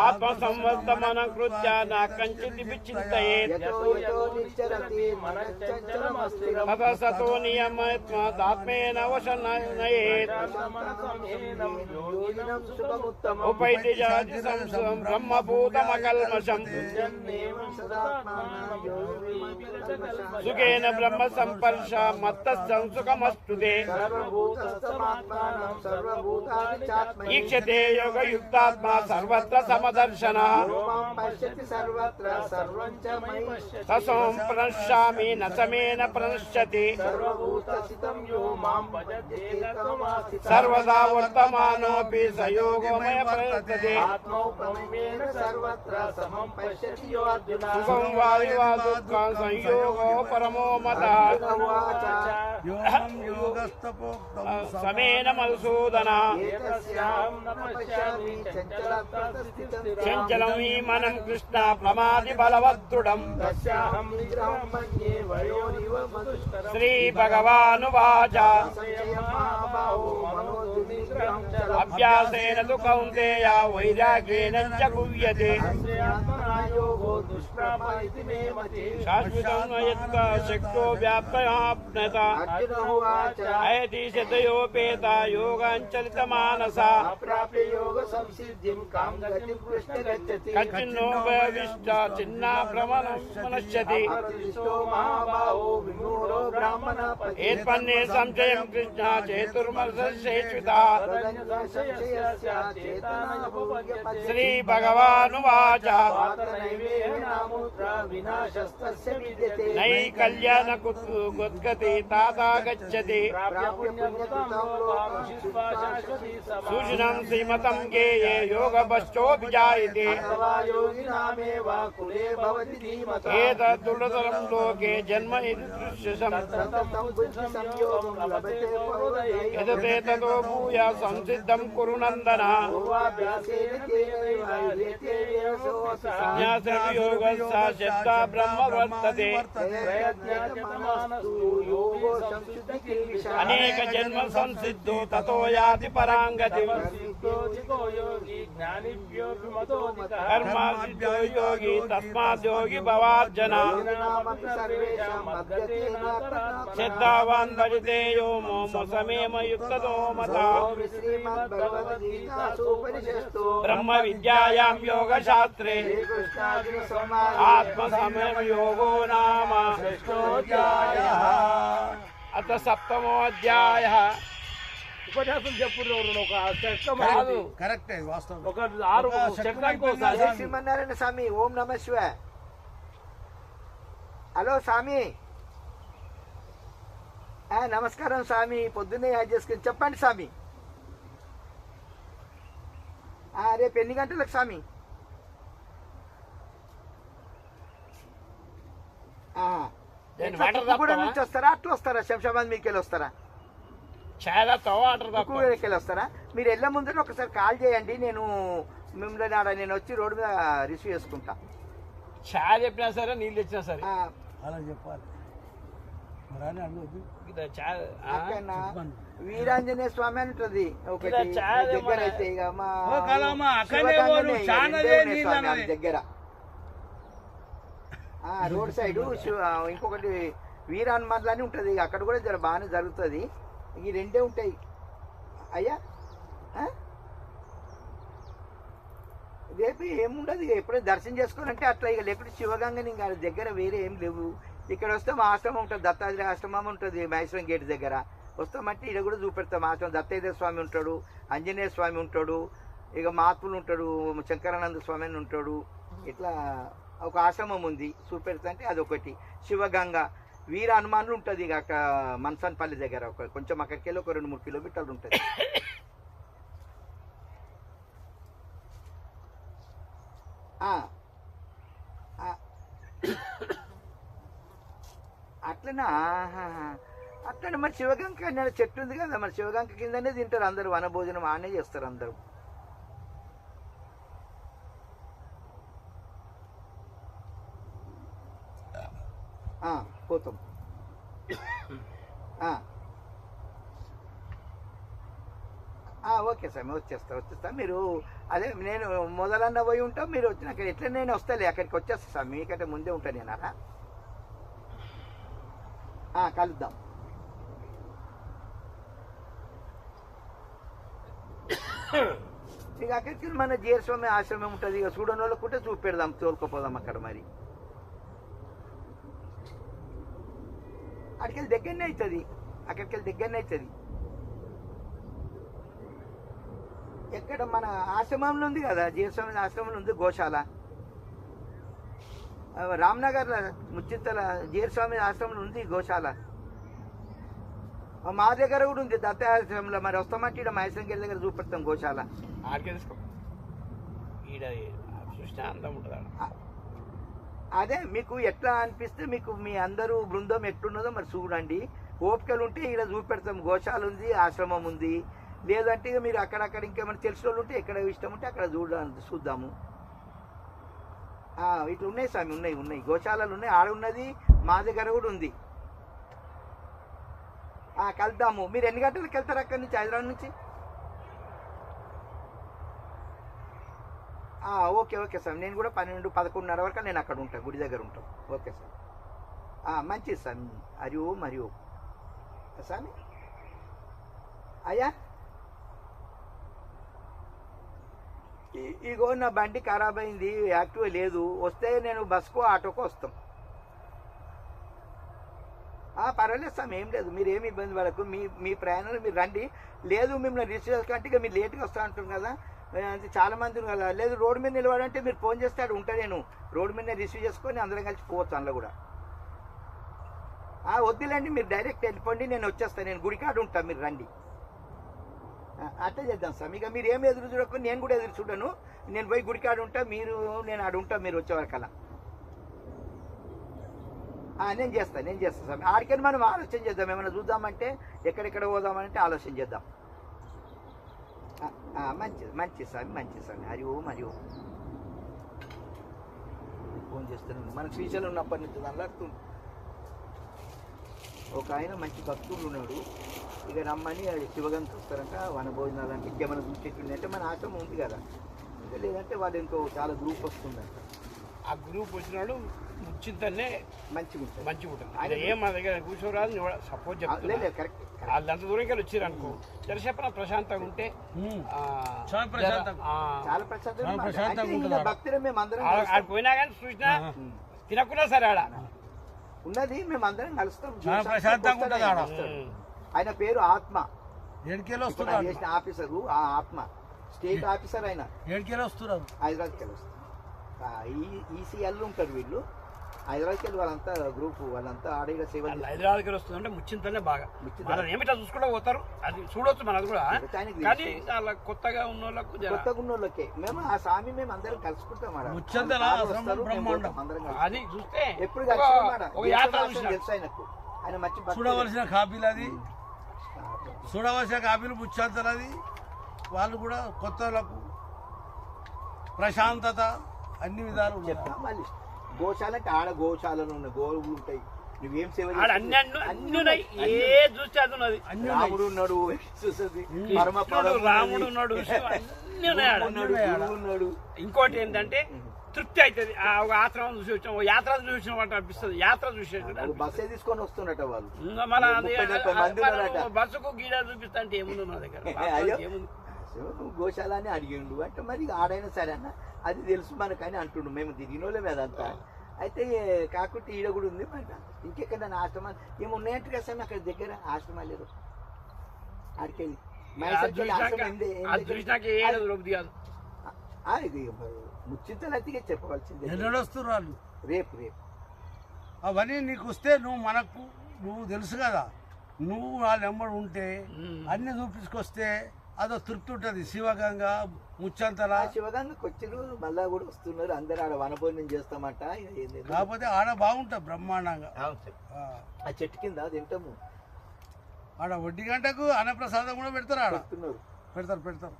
आत्मसंवर्तमनं कृत्य न कञ्चिदपि चिन्तयेत् ततः सतो नियमत्वादात्मेन वशनयेत् उपैति जाति संसं ब्रह्मभूतमकल्मषम् सुखेन ब्रह्म संपर्श मत्तस्सं सुखमस्तुते ईक्षते योगयुक्तात्मा सर्वत्र समदर्शनः तसों प्रणश्यामि न समेन प्रणश्यति सर्वदा वर्तमानोऽपि स योगोमय प्रवर्तते सुखं वा दुःखं संयोगो परमो मतः समेन मधुसूदनः चञ्चलं हि मनं कृष्ण प्रमादि बलवद्दृढम् श्रीभगवानुवाच अभ्यासेन तु कौन्तेय वैराग्येन च गुह्यते शाश्वतं यत् शक्तो व्याप्तयाप्नत अयति शतयोपेता योगाञ्चलितमानसा कच्चिन्नो विष्टा चिन्ना भ्रमणश्यति एत्पन्ने संशयं कृष्ण चेतुर्मर्षेष्वितः श्रीभगवानुवाच नैकल्यानकुद्गति ताता गच्छति सूचनं श्रीमतं गेये योगपश्चोऽभिजायते एतद्दुर्लभं लोके जन्म इति दृश्यसम् यदते ततो भूया సంసిద్ధం కురు నందన పూర్వాభ్యాసేన తేనైవ హ్రియతే యోగోऽపి సః. యోగస్స శబ్ద బ్రహ్మ వర్తతే ప్రయత్నమానస్తు యోగో సంసిద్ధ కిల్బిషః. అనేక జన్మ సంసిద్ధో తతో యాతి పరాంగతి కర్మ సిద్ధో యోగి తస్మాత్ యోగి భవార్జన నామపి సర్వేషాం మద్గతేనాత్మనా శ్రద్ధావాన్ భజతే యో మమ సమేమ యుక్తతో మత శ్రీమద్భగవద్గీతాసూపనిషత్తు బ్రహ్మ విద్యాయాం యోగ శాస్త్రే శ్రీకృష్ణార్జున సంవాదే ఆత్మ సమయం యోగో నామ షష్ఠోధ్యాయః. అత సప్తమోధ్యాయ ఉపన్యాసం చెప్పుడు ఒక చక్రం కాదు కరెక్టే వాస్తవం. ఒక 6 చక్రానికి ఒకసారి జై శ్రీమన్నారాయణ స్వామి. ఓం నమ శివాయ. హలో స్వామి. నమస్కారం స్వామి. పొద్దున్నే యాడ్ చేసుకుని చెప్పండి స్వామి. రేపు ఎన్ని గంటలకు స్వామి? కూడా నుంచి వస్తారా? అట్లా వస్తారా? శంషాబాద్ మీకు వెళ్ళి వస్తారా? చాలా తవాటర్ కుక్కూరుకి వెళ్ళి వస్తారా? మీరు వెళ్ళే ముందర ఒకసారి కాల్ చేయండి. నేను మిమ్మల్ని ఆడ నేను వచ్చి రోడ్డు మీద రిసీవ్ చేసుకుంటా. చాలా చెప్పినా సరే నీళ్ళు తెచ్చినా సరే అలా చెప్పాలి. మరి అని అనొద్దు. అక్కడనా వీరాంజనేయ స్వామి అని ఉంటుంది ఒకటి దగ్గర అయితే ఇక మా శివగంగనే దగ్గర రోడ్ సైడ్ ఇంకొకటి వీరాన్మర్లు అని ఉంటుంది. అక్కడ కూడా జర బాగానే జరుగుతుంది. ఈ రెండే ఉంటాయి అయ్యా. రేపు ఏముండదు, ఎప్పుడైనా దర్శనం చేసుకోవాలంటే అట్లా. ఇక లేకపోతే శివగంగని ఇంకా దగ్గర వేరే ఏం లేవు. ఇక్కడ వస్తే మా ఆశ్రమం ఉంటుంది, దత్తాత్రేయ ఆశ్రమం ఉంటుంది మహేశ్వరం గేట్ దగ్గర. వస్తామంటే ఇక్కడ కూడా చూపెడతాం ఆశ్రమం. దత్తాత్రేయ స్వామి ఉంటాడు, ఆంజనేయ స్వామి ఉంటాడు, ఇక మహాత్ములు ఉంటాడు, శంకరానంద స్వామి అని ఉంటాడు. ఇట్లా ఒక ఆశ్రమం ఉంది చూపెడతా అంటే అదొకటి. శివగంగ వీర హనుమానులు ఉంటుంది ఇక అక్కడ మన్సన్పల్లి దగ్గర. కొంచెం అక్కడికి వెళ్ళి ఒక 2-3 కిలోమీటర్లు ఉంటుంది. అట్లనా? అట్లనే మరి శివగంగ అనే చెట్టు ఉంది కదా, మరి శివగంగ కిందనే తింటారు అందరూ. వనభోజనం ఆనే చేస్తారు అందరూ. పోతాం. ఓకే సార్, వచ్చేస్తా. మీరు అదే నేను మొదలన్న పోయి ఉంటాం, మీరు వచ్చినాక ఎట్లా నేను వస్తాలే అక్కడికి వచ్చేస్తా సార్. మీకంటే ముందే ఉంటాను నేను. కలుద్దాం. ఇక అక్కడికి మన జీరస్వామి ఆశ్రమం ఉంటుంది. ఇక చూడని వాళ్ళకు ఉంటే చూపెడదాం, తోలుకోపోదాం అక్కడ. మరి అక్కడికి దగ్గరనే అవుతుంది. ఎక్కడ మన ఆశ్రమంలో ఉంది కదా, జీరస్వామి ఆశ్రమంలో ఉంది గోశాల. రామ్నగర్ ముచ్చిత్తల జీరస్వామి ఆశ్రమంలో ఉంది గోశాల. మా దగ్గర కూడా ఉంది దత్తాశ్రమంలో. మరి వస్తామంటే ఇక్కడ మహేశ్వరం గారి దగ్గర చూపెడతాం గోశాల. అదే మీకు ఎట్లా అనిపిస్తే మీకు మీ అందరూ బృందం ఎట్లున్నదో మరి చూడండి. ఓపికలు ఉంటే ఇక్కడ చూపెడతాం. గోశాల ఉంది, ఆశ్రమం ఉంది. లేదంటే ఇక మీరు అక్కడక్కడ ఇంకేమైనా తెలిసిన వాళ్ళు ఉంటే ఎక్కడ ఇష్టం ఉంటే అక్కడ చూద్దాము. ఇట్లా ఉన్నాయి స్వామి, ఉన్నాయి గోశాలలు ఉన్నాయి. ఆడ ఉన్నది, మా దగ్గర కూడా ఉంది. కలుద్దాము. మీరు ఎన్ని గంటలకు వెళ్తారు అక్కడి నుంచి, హైదరాబాద్ నుంచి? Okay sir. నేను కూడా 12-11:30 వరకు నేను అక్కడ ఉంటాను, గుడి దగ్గర ఉంటాను. ఓకే సార్, మంచిది సార్. హరి ఓం స్వామి. అయ్యా ఇగో నా బండి ఖరాబ్ అయింది, యాక్టివ్ లేదు. వస్తే నేను బస్కో ఆటోకో వస్తాం. పర్వాలేదు సార్, ఏం లేదు. మీరు ఏమి ఇబ్బంది పడకు. మీ ప్రయాణాలు మీరు రండి. లేదు మిమ్మల్ని రిసీవ్ చేసుకుంటే ఇక మీరు లేట్గా వస్తా అంటున్నారు కదా, అంటే చాలా మంది ఉన్నారు కదా. లేదు రోడ్డు మీద నిలబడంటే మీరు ఫోన్ చేస్తే అక్కడ ఉంటా. నేను రోడ్డు మీద రిసీవ్ చేసుకొని అందరం కలిసి పోవచ్చు అందులో కూడా. వద్దులేండి, మీరు డైరెక్ట్ వెళ్ళిపోండి, నేను వచ్చేస్తాను. నేను గుడికాడ ఉంటాను, మీరు రండి. అట్లా చేద్దాం సార్. ఇక మీరు ఏమి ఎదురు చూడకుండా నేను కూడా ఎదురు చూడను. నేను పోయి గుడికాడ ఉంటా, నేను ఆడ ఉంటా. మీరు వచ్చేవరకల్లా నేను చేస్తాను సార్. ఆడికని మనం ఆలోచన చేద్దాం. ఏమైనా చూద్దామంటే ఎక్కడెక్కడ పోదామంటే ఆలోచన చేద్దాం. మంచి స్వామి హరి ఓం ఫోన్ చేస్తున్నాను. మన శ్రీశైలం ఉన్నప్పటి నుంచి అల్లాడుతుంది. ఒక ఆయన మంచి భక్తులు ఉన్నాడు, ఇక రమ్మని శివగంకి వస్తారంట వనభోజనాలు అంటే ఇంకేమైనా చూసేటువంటి అంటే మన ఆశ్రమం ఉంది కదా, ఇంకా లేదంటే వాళ్ళు ఇంకో చాలా గ్రూప్ వస్తుందంట. ఆ గ్రూప్ వచ్చినాడు ముచ్చింతనే మంచిగా ఉంటుంది. ఆయన ఏం మా దగ్గర కూర్చోరాదు సపోజ్ చెప్తున్నా. కరెక్ట్. వాళ్ళంత దూరంకి వచ్చారు అనుకో, చెప్పిన ప్రశాంతంగా ఉంటే చాలా ప్రశాంతంగా భక్తులు మేము అందరం పోయినా కానీ చూసినా తినకున్నా సరే ఆడ ఉన్నది మేము అందరం కలుస్తాం. ప్రశాంతంగా ఆయన పేరు ఆత్మ, వస్తున్నారు ఆఫీసరు. ఆ ఆత్మ స్టేట్ ఆఫీసర్ ఆయన. వస్తున్నారు హైదరాబాద్కి వెళ్ళి వస్తారు. ఈసీఎల్ ఉంటారు వీళ్ళు, హైదరాబాద్కి వెళ్ళి వాళ్ళంతా గ్రూప్ వాళ్ళంతా ఆడేగా సేవ. హైదరాబాద్కి వస్తుందంటే ముచ్చింతనే బాగా ఏమిటా చూసుకుంటూ పోతారు, అది చూడొచ్చు మనది కూడా. కానీ అలా కొత్తగా ఉన్న వాళ్ళకే మేము ఆ స్వామి మేము అందరం కలుసుకుంటాం. అది చూస్తే ఎప్పుడు తెలుసు ఆయనకు. ఆయన మంచి చూడవలసిన కాపీలు, అది చూడవలసిన కాపీలు ముచ్చంతలు. అది వాళ్ళు కూడా కొత్త వాళ్ళకు ప్రశాంతత అన్ని విధాలు చెప్తాం. మళ్ళీ గోశాల అంటే ఆడ గోశాలలో ఉన్న గోవులు ఉంటాయి. నువ్వేం సేవ రాముడు ఉన్నాడు, రాముడు ఉన్నాడు, ఇంకోటి ఏంటంటే తృప్తి అవుతుంది. ఒక ఆశ్రమం చూసి వచ్చాం, యాత్ర చూసిన వాటి అనిపిస్తుంది. యాత్ర చూసేది బస్సే తీసుకొని వస్తున్నట్టు వాళ్ళు. బస్సుకు గీడ చూపిస్తా అంటే ఏముంది నా దగ్గర. గోశాల అని అడిగిండు అంటే మరి ఆడైనా సరే అన్న అది తెలుసు మనకని అంటుండు. మేము తిరిగినోళ్ళే అదంతా. అయితే కాకుండా ఈడ కూడా ఉంది మాట. ఇంకెక్కడ ఆశ్రమాలు ఏమున్నాయంటే కదా సార్ అక్కడ దగ్గర ఆశ్రమాలు లేదు. ఆడికెళ్ళి ఇది ముచ్చింతలు అయితే చెప్పవలసింది. వస్తున్నారు రేపు అవన్నీ నీకు వస్తే నువ్వు తెలుసు కదా, నువ్వు వాళ్ళు ఎమ్మడి ఉంటే అన్ని చూపించుకొస్తే అదో తృప్తి ఉంటుంది. శివగంగ ముచ్చంతల శివగంగకి వచ్చారు, మళ్ళా కూడా వస్తున్నారు. అందరు ఆడ వనభోజనం చేస్తామట. కాకపోతే ఆడ బాగుంటుంది బ్రహ్మాండంగా. ఆ చెట్టు కింద తింటాము. ఆడ 1 గంటకు అన్నప్రసాదం కూడా పెడతారు. ఆడ పెడతారు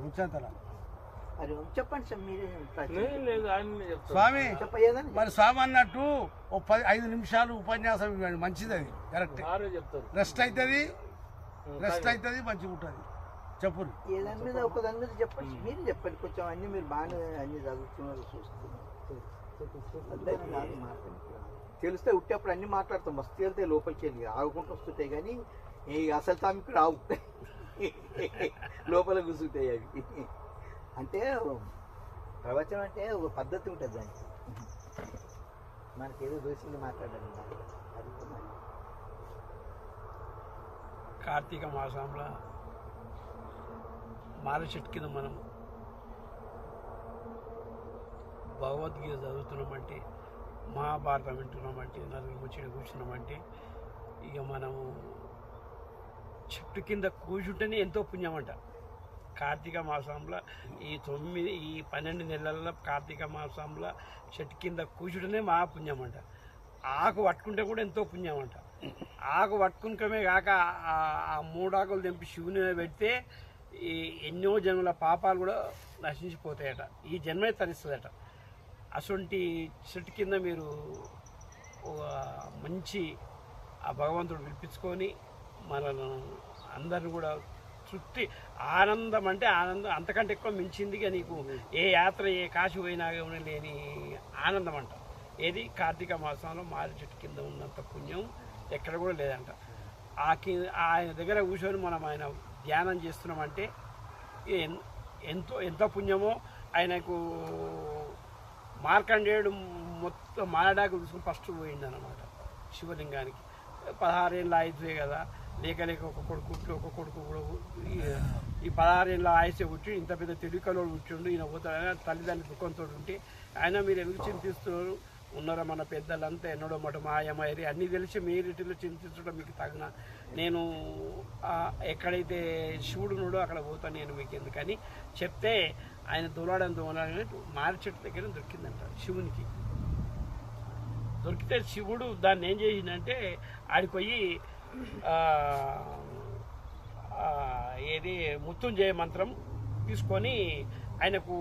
ముచ్చంతల. చెప్పండి సార్ మీరే. స్వామి మరి స్వామి అన్నట్టు 5 నిమిషాలు ఉపన్యాసం ఇవ్వండి, మంచిది. అది కరెక్ట్. రెస్ట్ అవుతుంది మంచిగా ఉంటుంది. చెప్పు ఏదాని మీద ఒక దాని మీద చెప్పండి. మీరు చెప్పండి కొంచెం. అన్ని మీరు బాగానే అన్ని చదువుతున్నారు, చూస్తున్నారు. తెలిస్తే ఉట్టేప్పుడు అన్ని మాట్లాడతాం. మస్తు వెళ్తే లోపలికి వెళ్ళి ఆగుకుంటూ వస్తుంటాయి, కానీ అసలు తామికి రావు. లోపల కూర్చుంటాయి అవి. అంటే ప్రవచనం అంటే ఒక పద్ధతి ఉంటుంది దానికి. మనకేదో దోషింది మాట్లాడాలి. కార్తీక మాసంలో మాల చెట్టు కింద మనం భగవద్గీత చదువుతున్నామంటే, మహాభారతం వింటున్నామంటే, నలుగురు ముచ్చట కూర్చున్నామంటే, ఇక మనము చెట్టు కింద కూర్చుంటేనే ఎంతో పుణ్యం అంట. కార్తీక మాసంలో ఈ 12 నెలల్లో కార్తీక మాసంలో చెట్టు కింద కూర్చుంటేనే మహాపుణ్యం అంట. ఆకు పట్టుకుంటే కూడా ఎంతో పుణ్యం అంట. ఆకు పట్టుకుంటమే కాక ఆ 3 ఆకులు తెంపి శివుని పెడితే ఈ ఎన్నో జన్మల పాపాలు కూడా నశించిపోతాయట. ఈ జన్మే తరిస్తుందట. అటువంటి చెట్టు కింద మీరు ఒక మంచి ఆ భగవంతుడు పిలిపించుకొని మనను అందరిని కూడా తృప్తి ఆనందం అంటే ఆనందం అంతకంటే ఎక్కువ మించిందిగా నీకు ఏ యాత్ర ఏ కాశీ పోయినా లేని ఆనందం అంట. ఏది కార్తీక మాసంలో మారి చెట్టు కింద ఉన్నంత పుణ్యం ఎక్కడ కూడా లేదంట. ఆయన దగ్గర కూర్చొని మనం ఆయన ధ్యానం చేస్తున్నామంటే ఎంత పుణ్యమో. ఆయనకు మార్కండేయుడు మొత్తం మారడాకు తీసుకుని ఫస్ట్ పోయిందన్నమాట శివలింగానికి. 16 ఏళ్ళ ఆయుధే కదా, లేక ఒక కొడుకు కూడా ఈ 16 ఏళ్ళ ఆయుసే పుట్టి ఇంత పెద్ద తెలివికలో కూర్చుండు. ఈయన పోతాడని తల్లిదండ్రులు దుఃఖంతో ఉంటే ఆయన మీరు ఎందుకు చింతిస్తున్నారు? ఉన్నారా మన పెద్దలంతా ఎన్నడో మటు మాయమైరి అన్నీ తెలిసి మీరిటిలో చింతించడం మీకు తగిన. నేను ఎక్కడైతే శివుడు ఉన్నాడో అక్కడ పోతాను నేను మీకు ఎందుకని చెప్తే ఆయన దొలాడని మారి చెట్టు దగ్గర దొరికిందంట శివునికి. దొరికితే శివుడు దాన్ని ఏం చేసిందంటే ఆడికి పోయి ఏది మృత్యుంజయ మంత్రం తీసుకొని ఆయనకు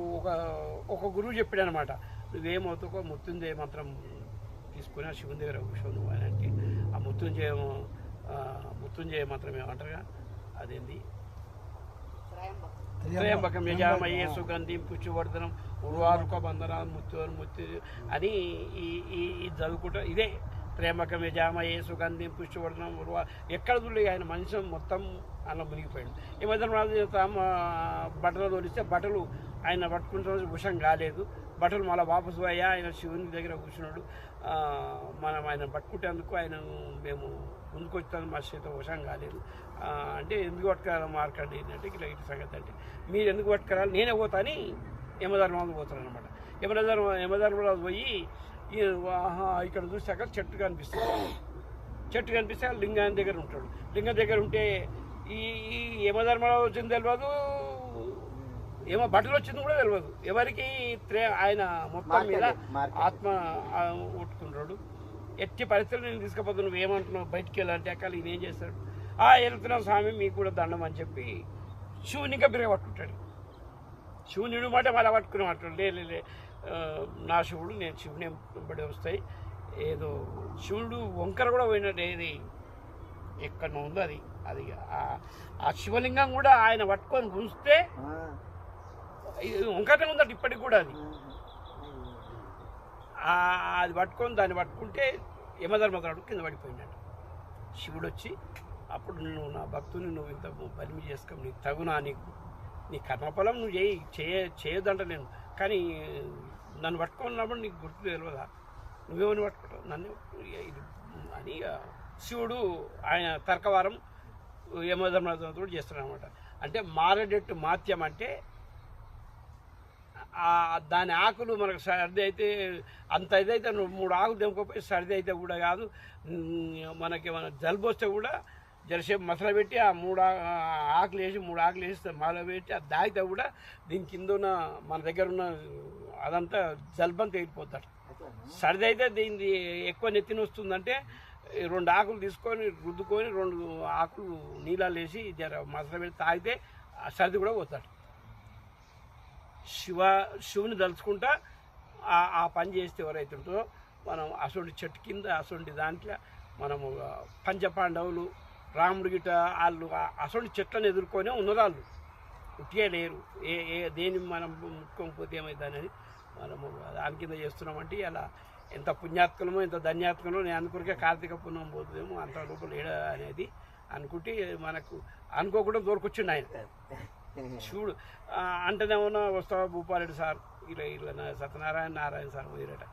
ఒక గురువు చెప్పాడు అనమాట, నువ్వేమవుతావో మృత్యుంజయ మంత్రం తీసుకొని ఆ శివుని దగ్గర కూర్చోను అని అంటే ఆ మృత్యుంజయ మంత్రం ఏమంటారుగా అదేంది త్రయంబకం యజామయే సుగంధిం పుష్టివర్ధనం ఉర్వారుక బంధన ముత్తు అని ఈ చదువుకుంటా ఇదే త్రయంబకం యజామయే సుగంధిం పుష్టివర్ధనం ఉర్వా ఎక్కడ చూడలే ఆయన మనిషి మొత్తం అలా మునిగిపోయాడు. ఈ మధ్యన బట్టలు తోలిస్తే బట్టలు ఆయన పట్టుకున్న రోజు విషం కాలేదు, బట్టలు మళ్ళీ వాపసు అయ్యా ఆయన శివుని దగ్గర కూర్చున్నాడు. మనం ఆయన పట్టుకుంటేందుకు ఆయన మేము ముందుకు వచ్చాను మా చేత విషం కాలేదు అంటే ఎందుకు పట్టుకురా మార్కండి అంటే ఇట్లా ఇటు సంగతి అంటే మీరు ఎందుకు పట్టుకురాలి నేనే పోతా అని యమధర్మరాజు పోతాను అనమాట. యమధర్మరాజు పోయి ఇక్కడ చూసాక చెట్టు కనిపిస్తే లింగాన్ని దగ్గర ఉంటాడు. లింగం దగ్గర ఉంటే ఈ యమధర్మరాజు వచ్చింది తెలియదు, ఏమో బట్టలు వచ్చింది కూడా తెలియదు ఎవరికి. ఆయన మొత్తం మీద ఆత్మ ఉట్టుకున్నాడు. ఎట్టి పరిస్థితులు నేను తీసుకుపోతాను, నువ్వు ఏమంటున్నావు బయటికి వెళ్ళాలంటే అక్కడ ఈయన ఏం చేస్తాడు, వెళ్తున్నావు స్వామి మీకు కూడా దండం అని చెప్పి శివుని ఇంకా బిరగ పట్టుకుంటాడు. శివుని మాట మళ్ళీ పట్టుకుని మాట్లాడు లే నా శివుడు నేను శివుని బడి వస్తాయి ఏదో శివుడు వంకర కూడా పోయినట్టు ఏది ఎక్కడ ఉందో అది ఆ శివలింగం కూడా ఆయన పట్టుకొని ఉంచితే వంకరనే ఉందట ఇప్పటికి కూడా అది పట్టుకొని దాన్ని పట్టుకుంటే యమధర్మరాజు కింద పడిపోయినట్టు. శివుడు వచ్చి అప్పుడు నువ్వు నా భక్తుని నువ్వు ఇంత బలిమి చేసుకో, నీకు తగునా, నీ కర్మఫలం నువ్వు చేయొద్దంట నేను, కానీ నన్ను పట్టుకున్నప్పుడు నీకు గుర్తు తెలియదా, నువ్వేమని పట్టుకుంటావు నన్ను ఇది అని శివుడు ఆయన తర్కవారం యమధర్మరాజుతో చేస్తున్నాడు అనమాట. అంటే మారేడెట్టు మాత్యం అంటే దాని ఆకులు మనకు సర్ది అయితే అంత ఇదైతే 3 ఆకులు తెంపుకోపోయి సర్ది అయితే కూడా కాదు, మనకి మన జలుబు వస్తే కూడా జరసేపు మసాలా పెట్టి ఆ 3 ఆకులు వేసి 3 ఆకులు వేసి మసాలా పెట్టి అది దాగితే కూడా దీని కింద ఉన్న మన దగ్గర ఉన్న అదంతా జలుబంతా వెళ్ళిపోతాడు. సర్ది అయితే దీన్ని ఎక్కువ నెత్తిన వస్తుందంటే 2 ఆకులు తీసుకొని రుద్దుకొని 2 ఆకులు నీళ్ళలో వేసి జర మసాలా పెట్టి తాగితే ఆ సర్ది కూడా పోతాడు. శివుని తలుచుకుంటా ఆ పని చేస్తే ఎవరైతే ఉంటుందో మనం అసొంటి చెట్టు కింద అసొంటి దాంట్లో మనము పంచపాండవులు రాముడు గిట్ట వాళ్ళు అసొంటి చెట్లను ఎదుర్కొనే ఉన్నారు. వాళ్ళు ఉట్టిగా లేరు, దేని మనం ముట్టుకోకపోతే ఏమైంది అనేది మనము దాని కింద చేస్తున్నామంటే అలా ఎంత పుణ్యాత్మకమో ఎంత ధన్యాత్మకమో నేను అనుకునే కార్తీక పుణ్యం పోతుందేమో అంత లోపల ఏడ అనేది అనుకుంటే మనకు అనుకోకుండా దొరికొచ్చిండు ఆయన శివుడు. అంటేనేమన్నా వస్తావా భూపాలరెడ్డి సార్ ఇలా సత్యనారాయణ సార్ పోయిరట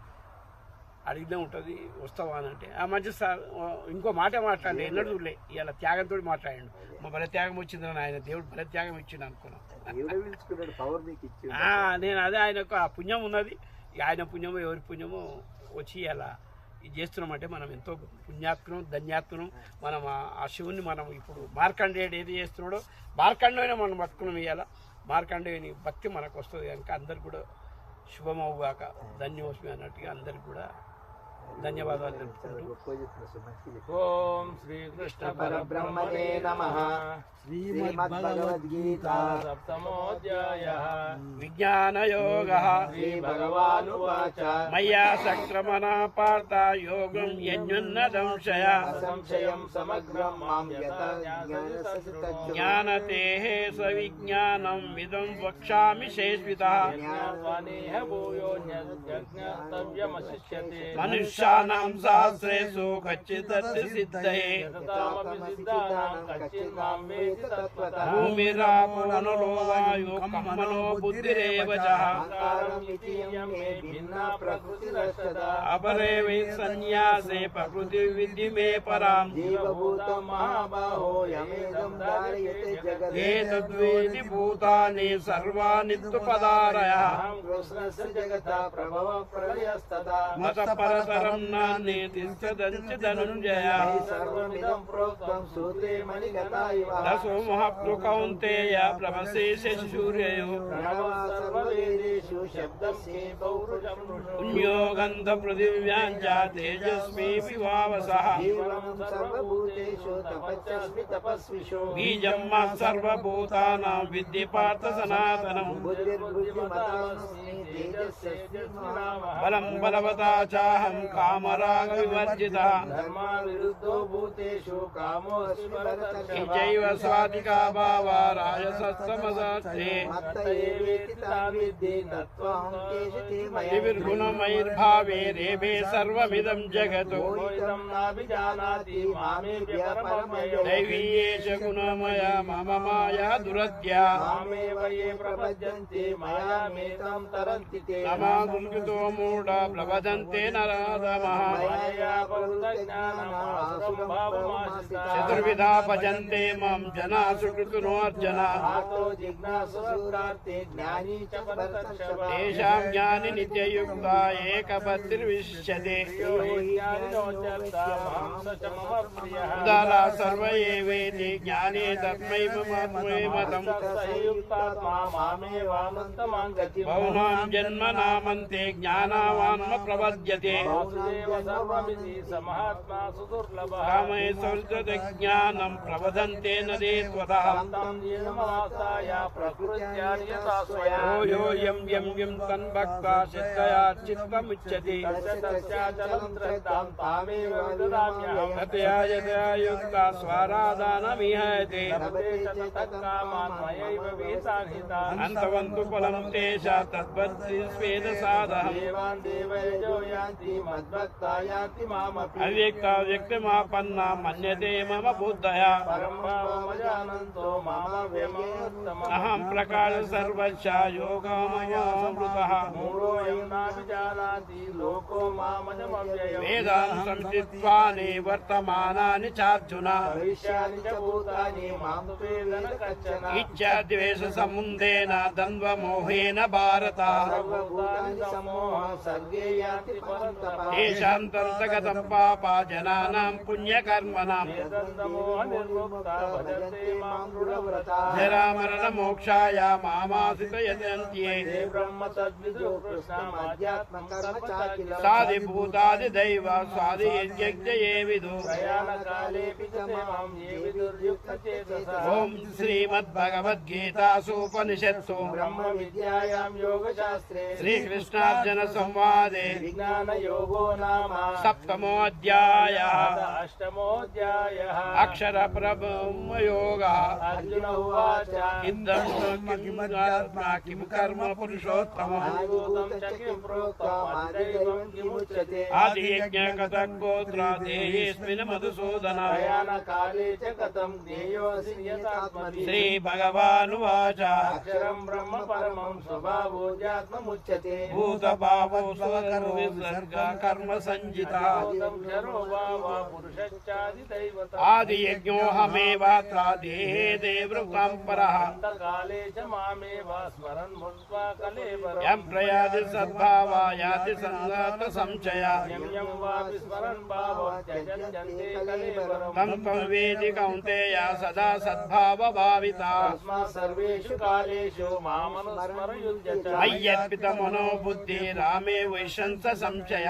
అడిగితే ఉంటుంది వస్తావా అని అంటే మంచి సార్ ఇంకో మాట మాట్లాడి ఎన్నడూ చూడలే ఇలా త్యాగంతో మాట్లాడాడు. మా బల త్యాగం వచ్చిందని ఆయన దేవుడు బల త్యాగం ఇచ్చిండు అనుకున్నాను నేను. అదే ఆయనకు ఆ పుణ్యం ఉన్నది, ఆయన పుణ్యమో ఎవరి పుణ్యమో వచ్చి అలా ఇది చేస్తున్నామంటే మనం ఎంతో పుణ్యాత్మం ధన్యాత్మం. మనం ఆ శివుని మనం ఇప్పుడు మార్కండేయుడు ఏది చేస్తున్నాడో మార్కండేయుని మనం పట్టుకున్నాం. ఇవాళ మార్కండేయుని భక్తి మనకు వస్తుంది కనుక అందరికి కూడా శుభమవుగాక ధన్యోస్మి అన్నట్టుగా అందరికి కూడా ధన్యవాదాలు తెలుపుకుంటూ ఓం శ్రీకృష్ణ పరబ్రహ్మణే నమః. శ్రీమద్భగవద్గీత సప్తమోధ్యాయః విజ్ఞానయోగః శ్రీభగవానువాచ మయ్యా సక్రమణా పార్థ యోగం యజ్ఞన్నదంశయ సంశయం సమగ్రం మాం యథా జ్ఞానతేః సవిజ్ఞానం విదం వక్ష్యామి శేష్వితః జ్ఞానేహ భూయోన్యజ్ఞాతవ్యమశిష్యతే మనుష్యానాం సహస్రేషు కచ్చిదస్తి సిద్ధయే యతతామపి సిద్ధానాం కచ్చిన్మాం వేతి తత్వతః భూమిరాపో వాయు కమ్మనో బుద్ధిరేవ చ అహంకారం ద్వితీయం మే భిన్నా ప్రకృతిరష్టదా అపరే వై సన్యాసే ప్రకృతి విద్ధి మే పరాం జీవభూతం మహాబాహో యమేదం ధారయతే జగత్ ఏతద్వేది భూతాని సర్వాణి తు పదారయ అహం కృష్ణస్య జగత ప్రభవ ప్రళయస్తదా మత పరత పరం నాన్నే తిష్టదంచ ధనుంజయ సర్వమిదం ప్రోక్తం సూత్రే మణిగతా ఇవ దశో మహాప్లు కౌంతేయ ప్రభశేష సూర్యయో ప్రణవ సర్వవేదేషు శబ్దస్యే పౌరుషం పుణ్యోగంధ పృథివ్యాం చ తేజస్వి వివావసః జీవనం సర్వభూతేషు తపస్వి తపస్విషు బీజం మా సర్వభూతానాం విద్య పార్థ సనాతనం బుద్ధిర్బుద్ధిమతాస్మి తేజస్యస్మి బలం బలవతా చాహం కామరాగ వివర్జితః ధర్మా విరుద్ధో భూతేషు కామోస్మి భరతర్షభ ఇచైవ స్వాతికా భావా రాజసస్తమసత్తే మత్త ఏవేతి తాం విద్ధి తత్వహం కేశితే మయా త్రివిర్గుణమైర్భావే రేభే సర్వమిదం జగతు మోహితం నాభిజానాతి మామేభ్య పరమవ్యయో దైవీయేష గుణమయ మమ మాయా దురత్యా మామేవ ఏ ప్రపద్యంతే మయా మేతం తరంతి తే సమాగుంకితో మూఢ ప్రవదంతే నరాధమః మయా పరుత జ్ఞానమాసంభావమాశ్రితా చతుర్విధా భజంతే మం జనా సుకృతునోర్జన ఆతో జిజ్ఞాసు సూరార్తే జ్ఞానీ చ భరతర్షభ తేషాం జ్ఞాని నిత్యయుక్త ఏకపత్తిర్విశ్యతే ఉదారా సర్వ ఏవేతి జ్ఞానే తస్మై మమే మతం బహూనాం జన్మనామంతే జ్ఞానావాన్మ ప్రపద్యతే కామే సంస్కృత జ్ఞానం ప్రవదంతే నదే త్వతః యో యో యం యం యం తన్భక్తా శ్రద్ధయా చిత్తముచ్యతే తతయా యతయా యుక్తా స్వరాధానమిహయతే అంతవంతు ఫలం తేషా తద్వద్ది స్వేద సాధః అవ్యక్త వ్యక్తిమాపన్న మన్యతే మమ బుద్ధయా అహం ప్రకాశ సర్వస్య యోగమయామృతః వేదాన్ సంచిత్వాని వర్తమానాని చార్జున ఇచ్ఛాద్వేష సముందేన ద్వంద్వమోహేన భారత తేషాంతర్గతం పాప జనానాం పుణ్యకర్మణాం జరామరణ మోక్షాయ మామాశ్రితయంత్యే సాది భూతాది దైవ స్వాది యజ్ఞ ఏ విదు ఓం శ్రీమద్భగవద్గీతాసూపనిషత్సు బ్రహ్మ విద్యాయాం యోగశాస్త్రే శ్రీకృష్ణార్జున సంవాదే విజ్ఞాన యోగో నామ సప్తమోऽధ్యాయ అష్టమోధ్యాయ అక్షర బ్రహ్మ యోగ అర్జున ఉవాచ కిం కర్మ పురుషోత్తమ ఆదిభూతం చ కిం ప్రోక్తం ఆదిదైవం కిముచ్యతే ఆది యజ్ఞ కథ గోత్ర దేయేస్మిన్ మధుసూదన ప్రయాణ కాలే చ కథం జ్ఞేయోసి నియతాత్మభిః శ్రీ భగవానువాచ అక్షరం బ్రహ్మ పరమం స్వభావోధ్యాత్మముచ్యతే భూత భావో స్వకర్మ విసర్గ కర్మ సంజిత ఆది యజ్ఞోహమేవాత్ర దేహే దేవృతాం పరః యం ప్రయాతి సద్భావా యాతి సంగాత సంశయ తం త్వం వేది కౌంతేయ సదా సద్భావ భావిత సర్వేషు కాలేషు మామనుస్మరయుజ్య చ అయ్యర్పిత మనో బుద్ధి రామే వైశంస సంశయ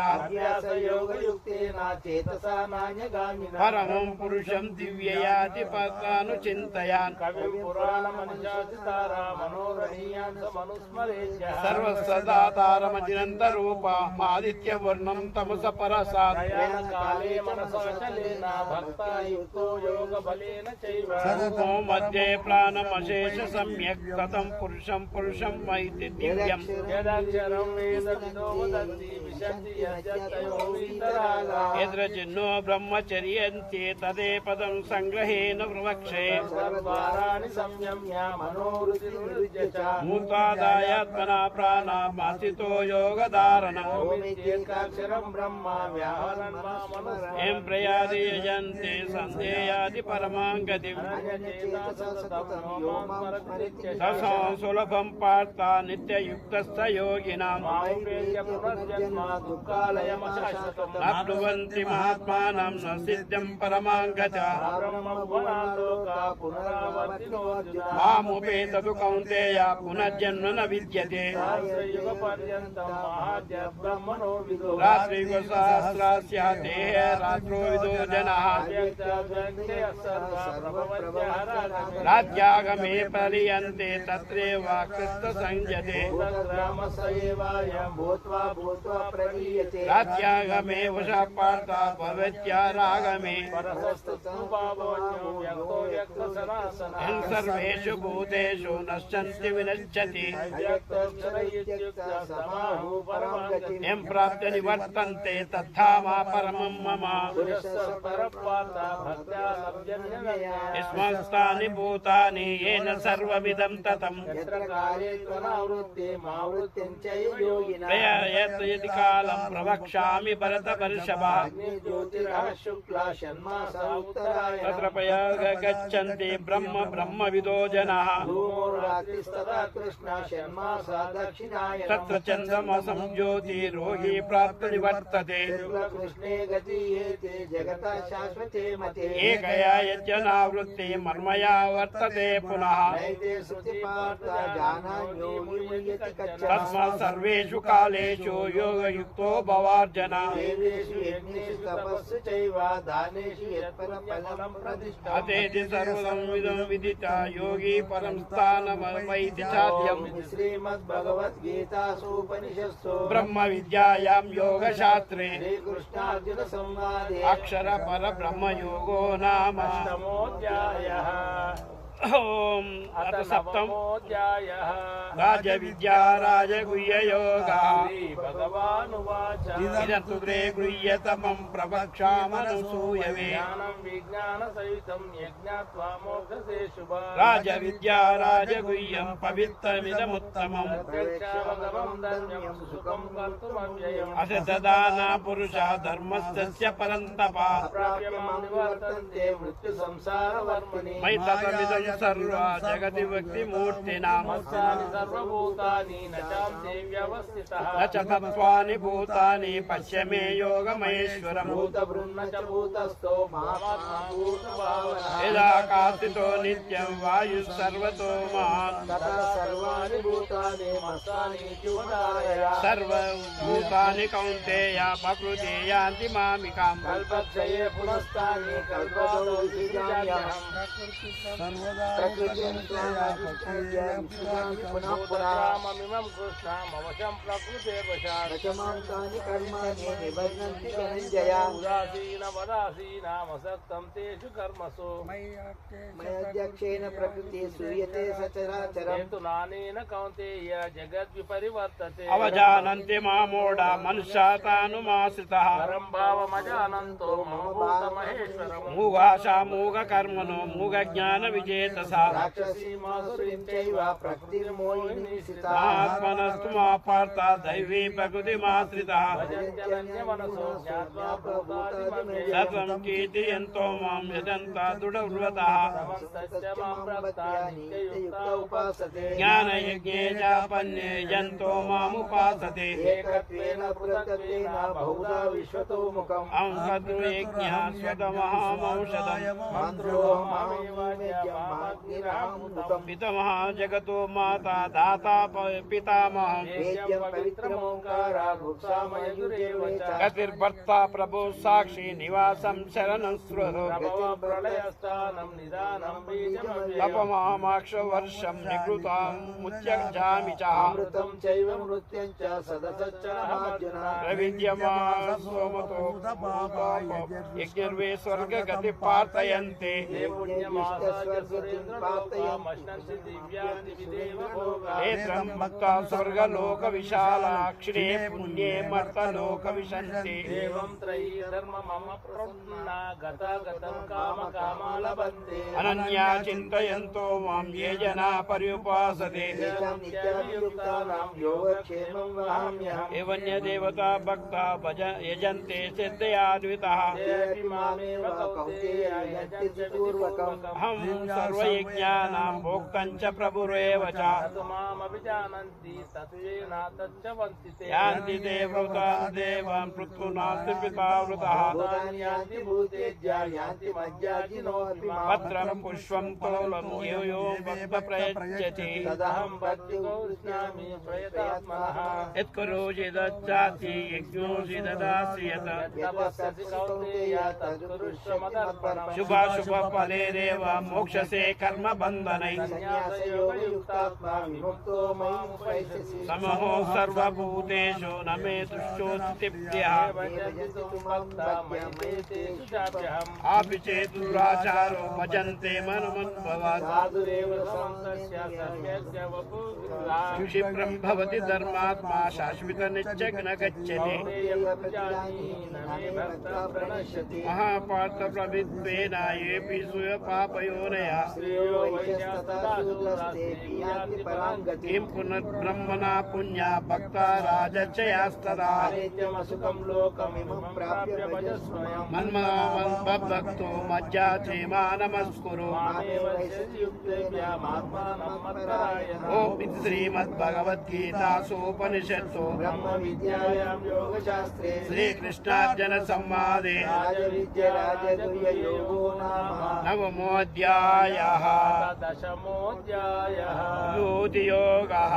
యోగయుక్తేన చేతసా నాన్యగామినా పరమం పురుషం దివ్యయాతి పతాను చింతయాన్ కవిం పురాణమనుశాసితారా మనోరహీయాన్ సమనుస్మరేజ్య సర్వసదాతారమజినంత రూప ఆదిత్య వర్ణం తమస పరసాత్ కాలే మనసోచలేన భక్తాయుక్తో యోగ బలేన చైవ సదతో మధ్యే ప్రాణమశేష సమ్యక్ తతం పురుషం పురుషం మైతి దివ్యం యదక్షరం వేద విదో వదంతి విశంతి యజ్జతయో వీతరాగా యద్రజిన్నో బ్రహ్మచర్యంతే తదే పదం సంగ్రహేణ ప్రవక్షే సర్వారాణి సంయమ్య మనోరుచి నిరుజ్య చ మూతాదాయాత్మనా ప్రాణమాసితో యోగధారణం ఓమిత్యేకాక్షరం బ్రహ్మ వ్యాహరన్ మామనుస్మరన్ ఏం ప్రయాది యజంతే సందేయాది పరమాంగతిం తసో సులభం పార్థ నిత్యయుక్తస్థ యోగినాం పునర్జన్మ దుఃఖాల లయమ శాశ్వతం నాప్నువంతి మహాత్మానం న సిద్ధ్యం పరమాం గతః బ్రహ్మభువనాల్లోకా పునరావర్తినోర్జున మాముపేతతు కౌంతేయ పునర్జన్మ న విద్యతే సహస్రయుగ పర్యంతం మహాద్య బ్రహ్మణో విదో రాత్రియుగ సహస్రస్య దేహ రాత్రో విదో జనః రాజ్యాగమే పర్యంతే తత్రేవ కృష్ణ సంజతే రాజ్యాగమే వశ పార్థ భవత్యారాగమే యన్ సర్వేషు భూతేషు నశ్యంతి వినశ్యతి యం ప్రాప్య నివర్తంతే తథా మా పరమం మమ యస్మాత్తాని భూతాని ఏన సర్వమిదం తతం ప్రయతి కాలం ప్రవక్ష్యామి భరత వర్షభ తత్ర ప్రయాగచ్చంతి బ్రహ్మ బ్రహ్మవిదో జనః తత్ర చంద్రమసం జ్యోతిరోహి ప్రాప్త నివర్తతే ఏకయా యజ్ఞావృత్తి మన్మయా వర్తతే పునః తస్మాత్ సర్వేషు కాలేషు యోగయుక్తో భవార్జన అతేతి సర్వం విదం విదిత యోగి పరం స్థానమైతి చాద్యం బ్రహ్మ విద్యాయాం యోగశాస్త్రే అక్షర పర బ్రహ్మ యోగో నామ ఓం అత సప్తం రాజ విద్యా రాజగుహ్య యోగా ఇదంతు తే గృహ్యతమం ప్రవక్ష్యామనసూయవే రాజ విద్యా రాజగుహ్యం పవిత్రమిదముత్తమం అసతదాన పురుష ధర్మస్య పరంతప మయి తతమిదం సర్వ జగతి భక్తి మూర్తినాం న చ తత్వాని భూతాని పశ్య మే యోగమహేశ్వరం యదాకాశితో నిత్యం వాయు సర్వతో మహాన్ సర్వభూతాని కౌంతేయ ప్రకృతి యాంతి మామికాం సర్వదా కృష్ణమవశం ప్రకృతే ఉదాసీనవదాసీనామసక్తం తేషు కర్మసు మయధ్యక్షేణ ప్రకృతి సూయతే సచరాచరం నానేన కౌంతేయ జగద్విపరివర్తతే అవజానంతి మామోఢ మనుష్యాతానుమాశ్రితః పరం భావమజానంతో మమ భూతమహేశ్వరం మూగాశా మూగ కర్మణో మూగ జ్ఞాన విజేతసా మహాత్మనస్తు మా పార్థ దైవీ ప్రకృతిమాశ్రితః సర్వం కీర్తయంతో మాం యజంత దృఢవ్రతః జ్ఞానయజ్ఞే చాపన్యే జంతో మాముపాసతే అం సద్యజ్ఞ స్వతమహామౌషధం పితమహ జగతో మాతా దాతా పితామహం గతిర్భర్త ప్రభు సాక్షి నివాసం శరణం స్వరు తపమామాక్ష వర్షం నికృతాం ముత్యజామి చ ప్రవిద్యమాసోమతో యజ్ఞర్వే స్వర్గగతి పార్థయంతే ఏత్రం భక్తా స్వర్గలోక విశాలాక్షిణే పుణ్యే మర్తలోక విశంతి అనన్యా చింతయంతో మాం ఏ జనా పర్యుపాసతే ఏవన్య దేవతా భక్తా భజ యజంతే సిద్ధయాద్వితః అహం సర్వ सर्वयज्ञानां भोक्तं च प्रभुरेव च तत् मामभिजानन्ति तत् येन तच्च वन्ति ते यान्ति देवतान् देवान् पृथुनास्ति पिता वृतः भूतानि यान्ति भूतेज्या यान्ति मज्जाजिनोऽपि माम् पत्रं पुष्पं तोलं यो यो भक्त प्रयच्छति तदहं भक्तिको स्नामि प्रयतात्मनः यत्करोषि दच्चाति यज्ञोषि ददासि यत् तपस्यसि कौन्तेय तत्कुरुष्व मदर्पणम् शुभाशुभफलेरेव मोक्षसे कर्मबन्धनैः संन्यासयोगयुक्तात्मा विमुक्तो मामुपैष्यसि समहो सर्वभूतेषु न मे तुष्टोऽस्ति प्रियः अपि चेत् दुराचारो भजन्ते मनुमद्भवात् क्षिप्रं भवति धर्मात्मा शाश्वतनित्यं न गच्छति महापार्थप्रविद्वेन येऽपि सुयपापयोनयः किं पुनर्ब्रह्मणा पुण्या भक्ता राजचयास्तदा मन्मभक्तो मज्जाचेमानमस्कुरु ओ श्रीमद्भगवद्गीतासूपनिषत्सु श्रीकृष्णार्जुन संवादे नवमोऽध्यायः योगः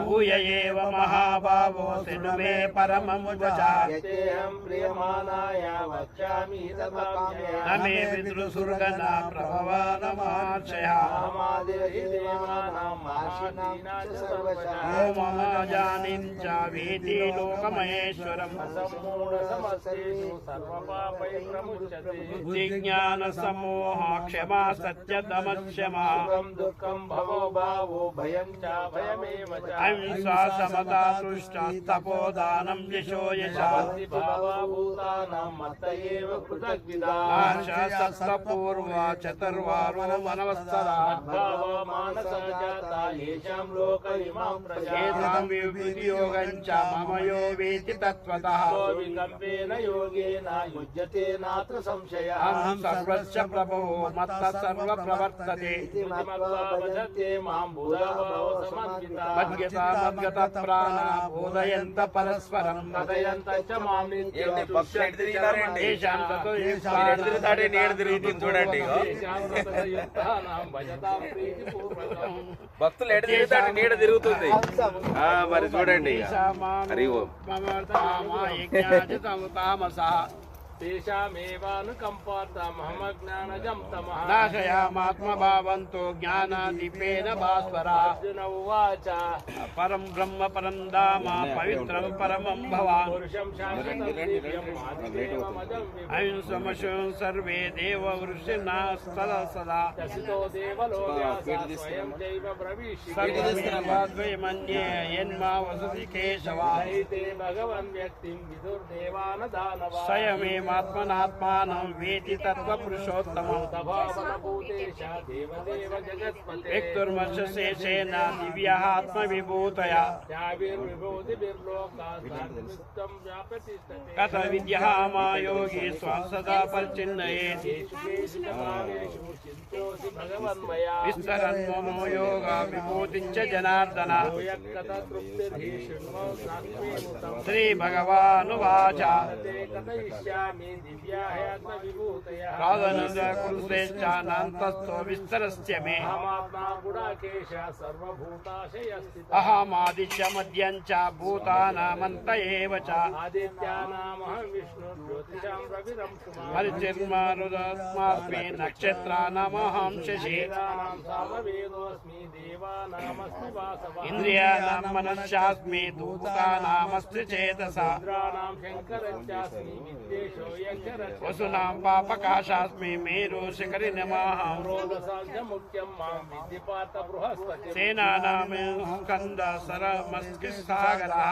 भूय एव महाभावो शृणु मे परमं वचः न मे पितृसुर्गना प्रभवानमाश्रयः ओमजानिं च वेति लोकमहेश्वरम् बुद्धिज्ञानसमोह क्षमा सत्यतमक्षमा अहिंसा समता तुष्टा तपोदानं यशो यशः आशा सप्तपूर्वा चतुर्वारो मनवस्तरा एतां विभूतियोगं च मम यो वेति तत्त्वतः अहं सर्वस्य प्रभवो मत्तः सर्वप्रवर्तते मद्गता मद्गतप्राणा बोधयन्त परस्परं येषां ततो చూడండి భక్తులు ఎడ తిరుగుతాడు నీడ తిరుగుతుంది మరి చూడండి హరి ఓం तेषामेवानुकम्पार्थमहमज्ञानजं तमः नाशयामात्मभावन्तो ज्ञानादीपेन भास्वरा अर्जुन उवाच परं ब्रह्म परं धाम पवित्रं परमं भवान् पुरुषं शाश्वतं दिव्यम् आदिदेवमजं अहिंसमशं सर्वे देववृषिणास्तदा सदा विभूतितो देवलोक्याः स्वयं चैव ब्रवीषि सर्वमेवाद्वयमन्ये यन्मा वसति केशवा ते भगवन् व्यक्तिं विदुर्देवानदानवा स्वयमेवात्मनात्मानं वेति तत्त्वपुरुषोत्तमम् व्यक्तिर्मर्शशेषेण दिव्यः आत्मविभूतया कथ विद्यः मायोगी स्वां सदा परिचिन्नयेत् विस्तरन् मनो योगा विभूतिं च जनार्दन श्रीभगवानुवाच प्रादनन्दकुरुश्रेष्ठानान्तस्थो विस्तरस्य मे अहमादित्य मध्यं च भूतानामन्त एव च मरिचिर्मारुदात्मास्मि नक्षत्राणामहं शशि इन्द्रियाणां मनश्चास्मि भूतानामस्ति चेतसा वसुनां पापकाशास्मि मेरु शिखरि नमाहं सेनानां स्कन्द सरमस्किसागरः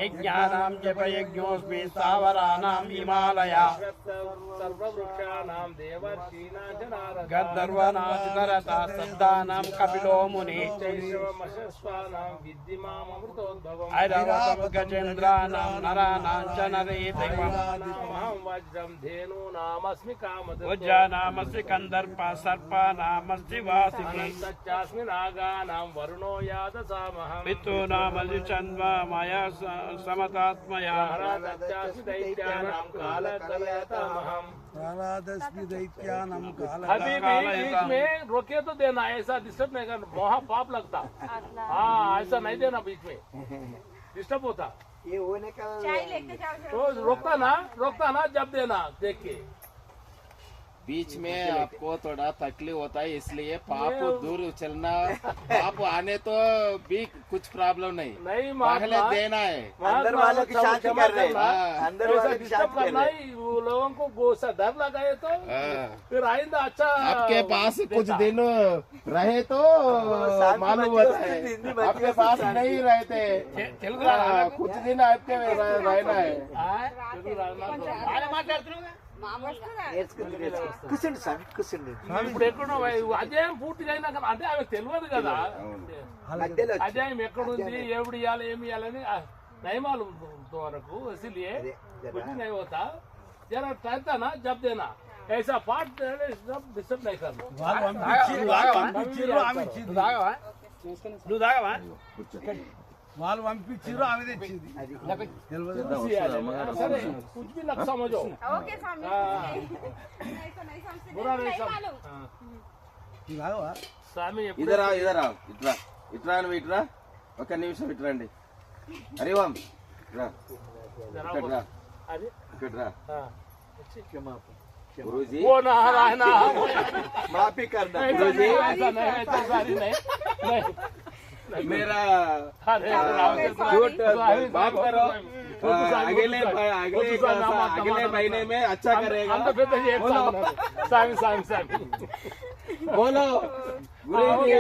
यज्ञानां जपयज्ञोऽस्मि स्थावराणां हिमालया गन्धर्वनादितरता शब्दानां कपिलो मुनिः ऐरावतं गजेन्द्राणां నరాణాం చ నరేతైవం అహం వజ్రం ధేనూనామస్మి కామధుక్ ఉజ్జానామస్మి కందర్ప సర్పానామస్మి వాసికి తచ్చాస్మి నాగానాం వరుణో యాదసామహం పితూనామస్మి చన్వా మయా సమతాత్మయా తచ్చాస్మి దైత్యానాం కాలకలయతామహం प्रहलादस्मि दैत्यानं अभी भी बीच में रोके तो देना, ऐसा डिस्टर्ब नहीं करना, बहुत पाप लगता। हाँ ऐसा नहीं देना बीच में, डिस्टर्ब होता ये होने का तो रोकता ना जब देना देख के। बीच में आपको थोड़ा तकलीफ होता है, इसलिए पाप दूर चलना, पाप आने तो भी कुछ प्रॉब्लम नहीं, नहीं पहले देना है। अंदर वालों की शांति कर रहे हैं, अंदर वालों की डिस्टर्ब शांति कर करना रहे ही, वो लोगों को गोसा डर लगाए तो हाँ। फिर आइंदा अच्छा आपके पास कुछ दिन रहे तो साथ में मालूम बच्चे होता है, हिंदी बच्चे आपके पास नहीं रहते, कुछ दिन आपके रहना है। కూర్చోండి సార్ కూర్చోండి ఇప్పుడు ఎక్కడో అజయం పూర్తిగా అయినా కానీ అంటే ఆమె తెలియదు కదా మధ్యలో వచ్చి. అజయం ఎక్కడుంది ఎవడు ఇవ్వాలి ఏమి ఇవ్వాలని నయమాలు వరకు ఇసిలిए कुछ नहीं होता, जरा ठहरता ना जब देना, ऐसा पाठ सब डिस्टर्ब नहीं करना। వాళ్ళు పంపించిర్రు ఆమె ఇచ్చింది నువ్వు తాగవా వాళ్ళు పంపించిర్రు ఆమె తెచ్చింది తెలియదు कुर्सी आ जाए, सर कुछ भी लग समझो, ओके स्वामी हाँ। ऐसा नहीं समझते बुरा नहीं नहीं सब मालूम ఇలాగవా स्वामी ఇదరా ఇదరా ఇట్రా ఇట్రా నువ్వు ఇట్రా ఒక నిమిషం ఇట్రండి హరివాం రా ఇక్కడ రా अरे ఇక్కడ రా हाँ గురూజీ वो ना रहना మాఫీ करना ऐसा नहीं ऐसा नहीं ऐसा सारी नहीं मेरा अरे झूठ बात करो अगले महीने में अच्छा करेगा अंत पे तो ये स्वामी स्वामी स्वामी बोलो गुरुजी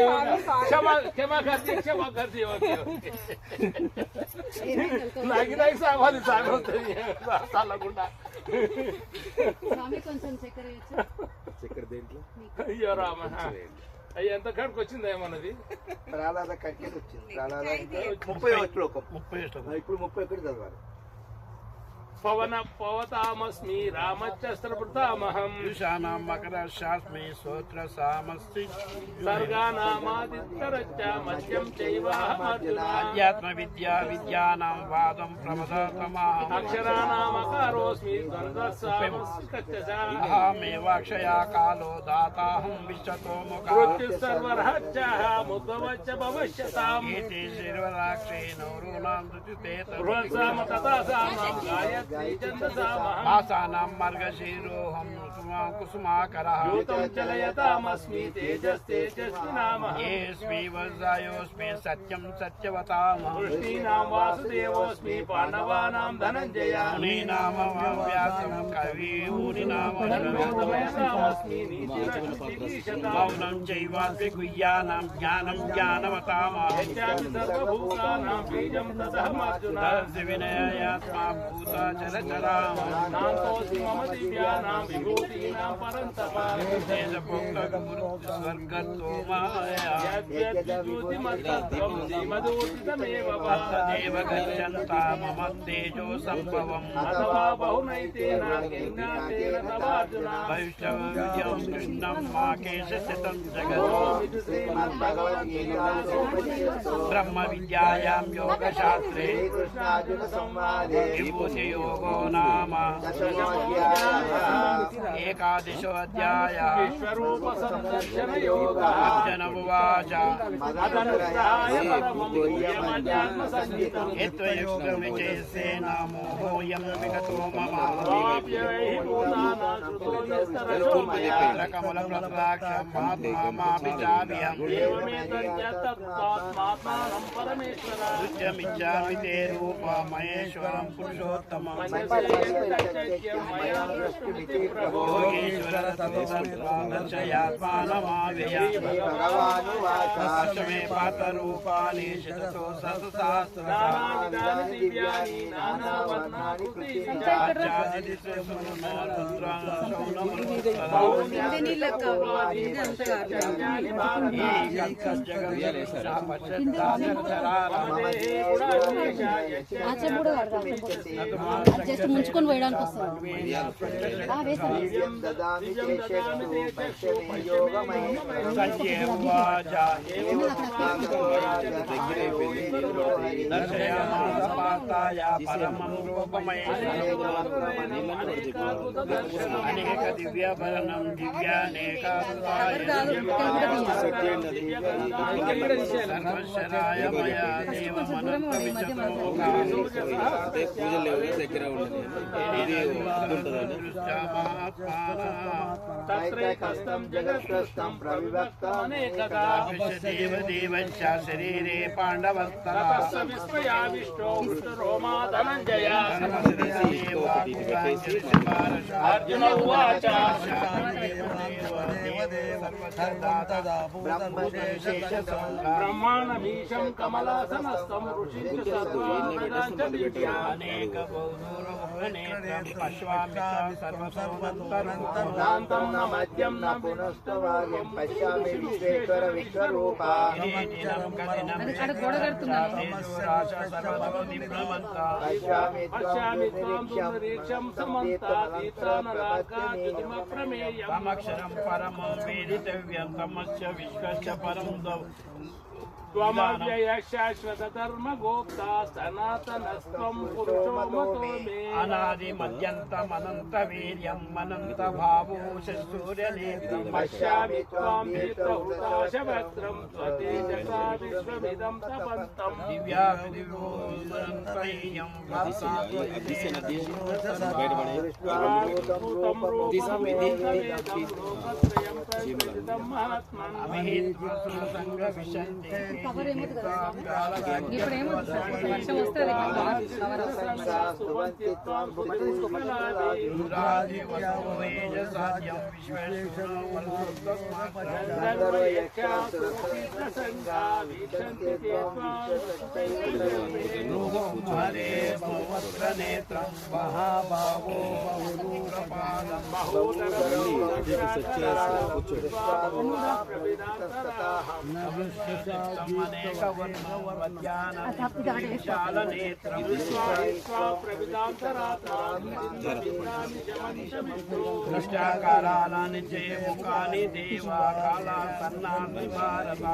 क्षमा क्षमा कर दी क्षमा कर दी ओके नागी नाही सामाली सागवते साला गुंडा స్వామి కొంచెం చక్కెర వేయచ్చు చక్కెర దేంట్లో అయ్యో రామ అయ్యి ఎంత కడుకు వచ్చిందా ఏమన్నది ప్రహ్లాద కట్టికి వచ్చింది ప్రహ్లాద 30 శ్లోకం 30 శ్లోకం ఇప్పుడు 31 చదవాలి పవన పవతామస్మి రామచ్చస్త్రభృతామహం ఈశానాం మకరశాస్మి స్తోత్ర సామస్తి సర్గానామాదిత్యరచ్చ మధ్యం చైవాహమర్జున అధ్యాత్మ విద్యా విద్యానాం వాదం ప్రమదాతమాహం అక్షరానామకారోస్మి ద్వంద్వస్సామస్మి కచ్చసా అహమేవాక్షయా కాలో దాతాహం విశ్వతో మృత్యు సర్వరహచ్చాః ముద్భవచ్చ భవిష్యతాం ముఖేతి శిర్వరాక్షే నౌరూణాం దుతితే బృహత్సామ తథా సామం గాయత్రీ ఛందసామహం ఆసానాం మార్గశీరోహం కుసుమాకరః యూతం చలయతామస్మి తేజస్తేజస్వి నామః ఏస్మి వజ్రాయోస్మి సత్యం సత్యవతామహం వృష్ణీనాం వాసుదేవోస్మి పాండవానాం ధనంజయ మునీనామ వ్యాసం కవి ఊరినామ యోగమయతామస్మి నీతిరక్షితిశతాం మౌనం చైవాస్మి గుహ్యానాం జ్ఞానం జ్ఞానవతామహం యచ్చాపి సర్వభూతానాం బీజం తదహమర్జున తస్య వినయాత్మా భూత చరచరామం నాంతోస్మి మమ దివ్యానాం విభూతీనాం పరంతప స్వర్గతో మాయా యద్యద్విజ్యోతిమత్తత్వం శ్రీమదూర్జితమేవ తదేవ గచ్చంతా మమ తేజో సంభవం అథవా బహునైతేన జ్ఞాతేన తవార్జున వైష్ణవ్యం కృష్ణం మాకేశితం జగత్ ఇది శ్రీమద్భగవద్గీతాసోపనిషత్సు బ్రహ్మ విద్యాయాం యోగశాస్త్రే కృష్ణార్జున సంవాదే విభూతి యోగో నామ ఏకాదశోऽధ్యాయ విశ్వరూప సందర్శన యోగ అర్జున ఉవాచ అదనుగ్రహాయ పరమం గుహ్యమధ్యాత్మ సంగీతం యత్వయుగమిచేసేన మోహోయం విగతో మమ స్వాప్యవై భూతానాం శృతో యస్తరశో మయా రకముల ప్రత్రాక్షం మహాత్మా మాభిచార్యం ఏవమేతత్మాత్మానం పరమేశ్వర నృత్యమిచ్చామి తే రూప మహేశ్వరం పురుషోత్తమం योगेश्वर भगवानुवाचमे पातरूपाणि शततो सहस्राणि జస్ట్ ముంచుకొని పోయడానికి వస్తుంది అనేక దివ్యాభరణం దివ్యానేకాయ మయా దేవమనంత దగ్గర దేవదేవశ్చ శరీరే పాండవస్తరావిష్టో అర్జున ఉవాచ బ్రహ్మాండమీశం కమలాసనస్థం ఋషించ అనేక నాంతం న మధ్యం న పునస్తవార్యం పశ్యామి విశ్వేశ్వర విశ్వరూప పశ్యామి త్వాం నిరీక్షం సమక్షరం పరమం వేదితవ్యం తమస్య విశ్వస్య పరం त्वमव्यय शाश्वत धर्म गोप्ता सनातनस्त्वं पुरुषो मतो मे अनादि मध्यन्तमनन्त वीर्यं अनन्त भावो सूर्यनेत्रं पश्यामि त्वां दीप्तहुताशवक्त्रं स्वतेजसा विश्वमिदं तपन्तम् दिव्यादिव्योऽनन्तैयं కవర్ ఏమవుతుంది కదా ఇప్పుడు ఏమవుతుంది వర్షం వస్తుంది నేత్రం మహాభావో బహుదూరపాదం దృష్టాకారాలని ముఖాని దేవా కాలా సన్నామి భారత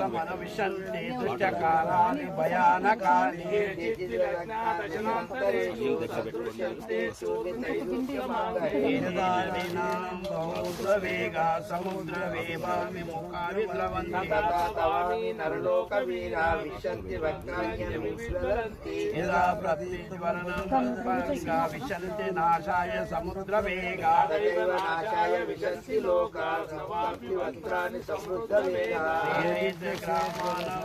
మనవిశంతి దుష్టకారాని భయానకాని బౌద్ధవేగా సముద్రవేవామి ముఖాని ద్రవంతి నరలోక వీరా విశంతి వక్రాణ్యమిస్మరంతి యదా ప్రతిజ్వరణం విశంతి నాశాయ సముద్రవేగా నాశాయ విశంతి లోకా సమాపి వక్రాణి సమృద్ధవేగా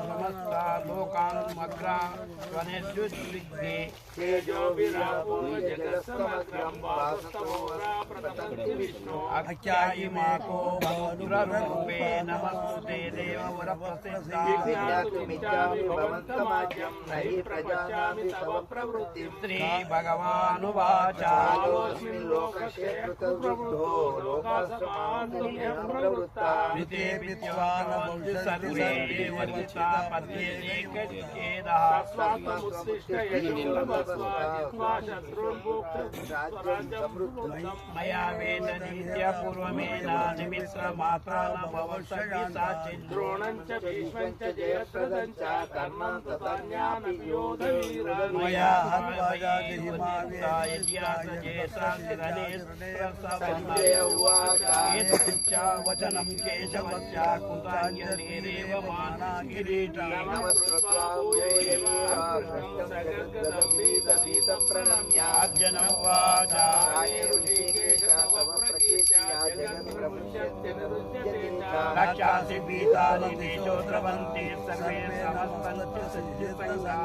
సమస్తా లోకాన్మగ్రా స్వనేశుద్విగ్నే తేజో విరాపో జగత్సమగ్రం వాస్తవోరా ప్రతపంతి విష్ణు అఖ్యాయిమాకో భద్రరూపే నమస్తే దేవవర విజ్ఞాతుమిచ్చామి భవంతమాజ్యం నహి ప్రజానామి తవ ప్రవృత్తిం శ్రీ భగవానువాచ ఆలోస్మిన్ లోకస్య కృతవృద్ధో లోకాసమాన్యం ప్రవృత్తా ృతే విద్వాన్ సర్వే వర్జితా పద్యేనే కరికేదః మయా వేద నిత్య పూర్వమేన నిమిత్ర మాత్రాన భవసగి సాచిన్ ద్రోణం చ భీష్మం చ జయప్రదం చ కర్ణం తథా జ్ఞానవియోధవీరా మయా హన్వాజాజహిమావేత్యాజేసాంతిరనే సంజయ ఉవాచ వచనం కేశవ కుంతాంజలిరేవ మానా కిరీటి అర్జునం వాచ రక్షాసి పీతాని దిశో ద్రవంతి సర్వే సమస్తంచ సజ్జితంగా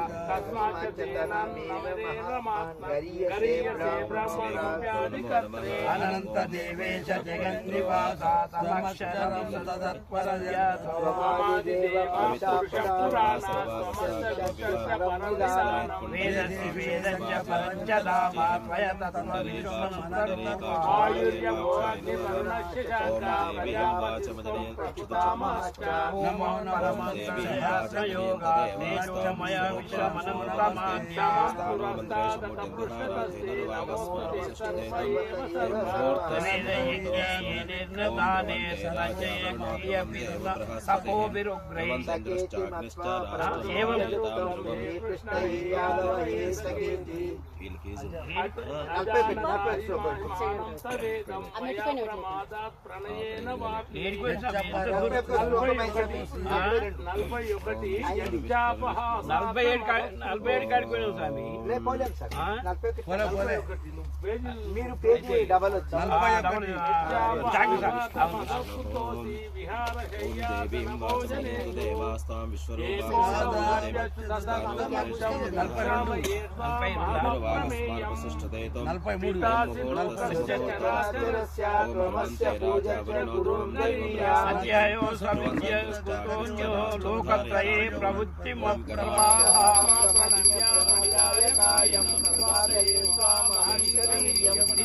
అనంత దేవేశ జగన్నివాస సమక్షరం వేదసి వేదంచ పరంచ దామా త్వయ నమో పరమయోగామయ నలభై ఏడు కాడికి పోయినాం స్వామి. మీరు పేజీ డబల్ వచ్చింది. అధ్యాయో లోకత్రయే ప్రవృత్తి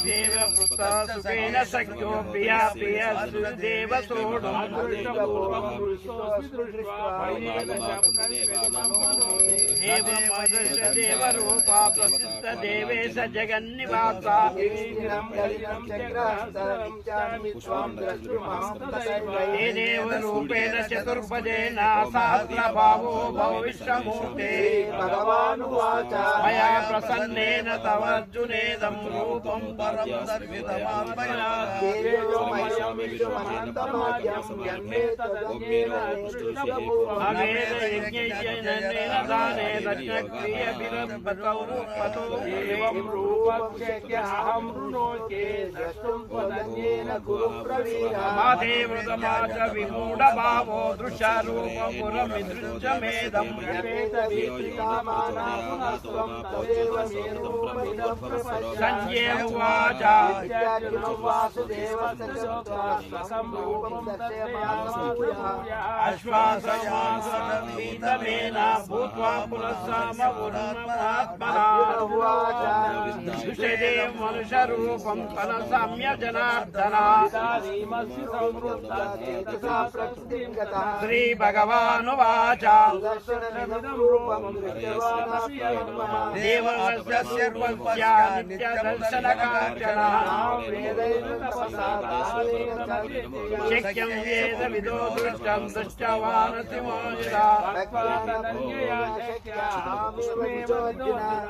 దేవ పుత్రేణ సఖ్యో ప్రియా ప్రియ దేవ సోఢం దేవ రూపా ప్రసిద్ధ దేవేశ జగన్నివాస ఏ దేవ రూపేణ చతుర్భజేన సహస్రభావో భవిష్యమూర్తే మయా ప్రసన్నేన తవ అర్జునేదం రూపం పరం దర్శితమాత్మయా అవేద యజ్ఞేన దానే దక్షక్రియభిరపతో రూపతో ఏవం రూపక్షేహం రుణోకే ద్రష్టుం త్వదన్యేన గురు ప్రవీరా మాదేవృతమాచ విమూఢ భావో దృశ్యరూపపురమిదృశ్యమేదం సంజయ ఉవాచ అశ్వాసమాసనీతమేన భూత్వా పునఃసామగుణాత్మనా దృశ్యతే మనుష్యరూపం తన సమ్య జనార్దన శ్రీ భగవానువాచ దేవస్య నిత్య దర్శనకాంక్షణ శక్యం వేద విదో దృష్టం దృష్టవానసి మోజితా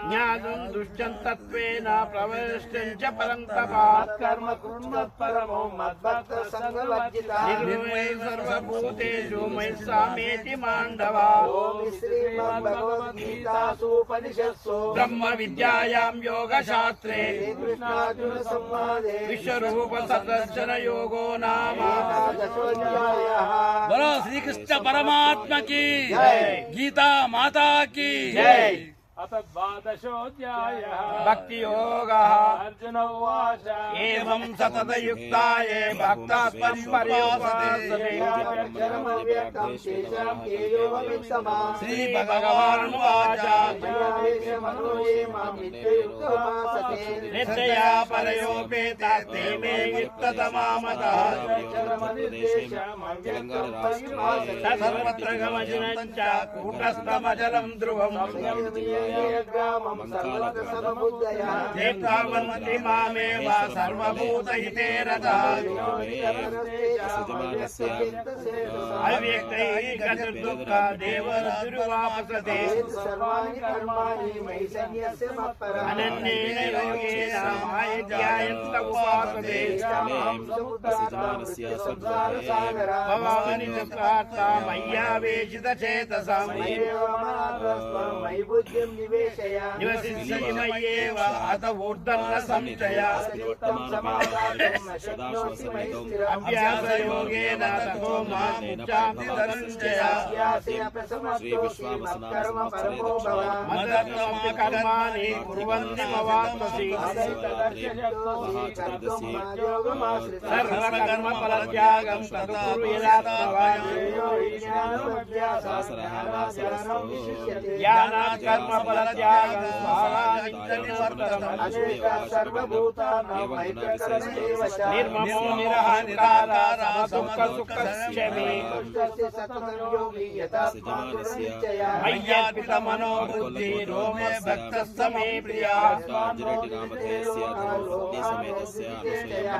జ్ఞానం దృష్టం తత్వేన ప్రవేష్టం చ పరంతపా కర్మ కృణ్మత్పరమో మద్భక్త సంగవర్జితా నిర్మయ సర్వభూతేషు మయి సామేతి మాండవా శ్రీమద్భగవద్గీతాసూపనిషత్సు బ్రహ్మ విద్యాయాం యోగశాస్త్రే విశ్వరూప సదర్శన యోగో నామ బలో శ్రీకృష్ణ పరమాత్మ की गीता माता की अथ द्वादशोऽध्यायः భక్తి యోగః अर्जुन उवाच ఏవం సతతయుక్తాయే భక్తాత్మం పర్యుపాసతే శ్రీ భగవానువాచ నిత్యయా పరయోపేతాస్తే మే యుక్తతమామతః సర్వత్ర గమజనం చ కూటస్థమచలం ధ్రువం ग्रामं सर्वत्र समबुद्धया देवतावन्ति मामेव सर्वभूतहिते रतः अव्यक्तैकदुर्दुःख देवरुवापसते सर्वाणि कर्माणि मयि सन्न्यस्य मत्परः अनन्येन योगेन मायज्ञायन्त उपासते भवानि तत्रार्था मय्यावेशितचेतसां मयि बुद्धिं निवेशय निवसिष्यति मय्येव अत ऊर्ध्वन्न संशया अभ्यासयोगेन ततो मामुच्चान्ति धनञ्जय मदत्तमा कर्माणि कुर्वन्ति मवाप्स्यसि सर्वकर्मफलत्यागं ततो कुरु यदात्मवान् ज्ञानात् कर्मफलत्यागं निर्ममो निरहङ्कारः समदुःखसुखक्षमे मय्यर्पितमनो बुद्धिरो मे भक्तः मे प्रियः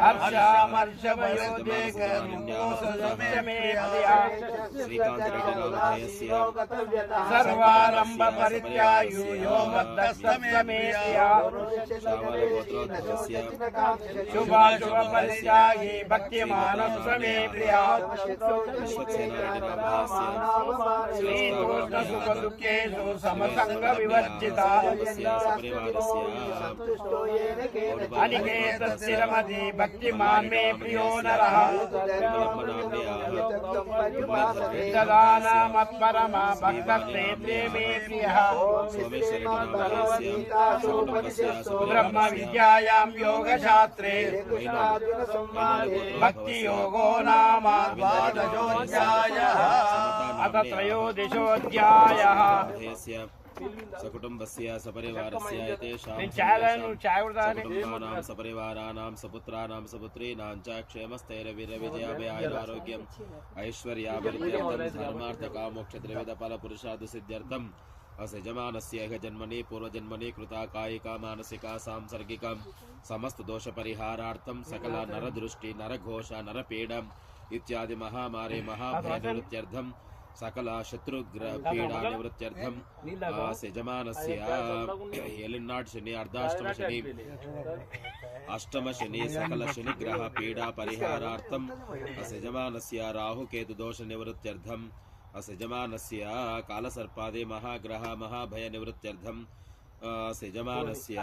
हर्षामर्षभयोद्वेगमुक्तोऽसमे प्रियः सर्वारम्भ परित्यागी यो मद्भक्तः मे प्रियः शुभाशुभ परित्यागी भक्तिमानः मे प्रियः शीतोष्ण सुख दुःखेषु समसंग विवर्जिता अनिकेत स्थिरमति भक्तिमान् मे प्रियो नरः ददानामत्परमा भक्तस्नेत्रे मे प्रियः ब्रह्म विद्यायां योगशास्त्रे भक्ति योगो नाम द्वादशोऽध्यायः अथ त्रयोदशोऽध्यायः सकुटुम्बस्य सपरिवारस्य यतेषां सकुटुम्बानां सपरिवाराणां सपुत्राणां सपुत्रीणां च क्षेमस्थैर्यविजयाभयायुरारोग्यम् ऐश्वर्याभिवृद्ध्यर्थं धर्मार्थकामोक्षत्रिविधफलपुरुषार्थसिद्ध्यर्थम् असजमानस्य जन्मनि पूर्वजन्मनि कृता कायिका मानसिका सांसर्गिकं समस्तदोषपरिहारार्थं सकल नरदृष्टि नरघोष नरपीडम् इत्यादि महामारे महाभयनिवृत्त्यर्थं सकल शत्रुपीडा निवृत्त्यर्थं यजमानस्य एलिनाड शनि अर्धाष्टम शनि अष्टम शनि सकल शनिग्रह पीडा परिहारार्थं यजमानस्य राहुकेतु दोष निवृत्त्यर्थं यजमानस्य कालसर्पादि महाग्रह महाभय निवृत्त्यर्थं यजमानस्य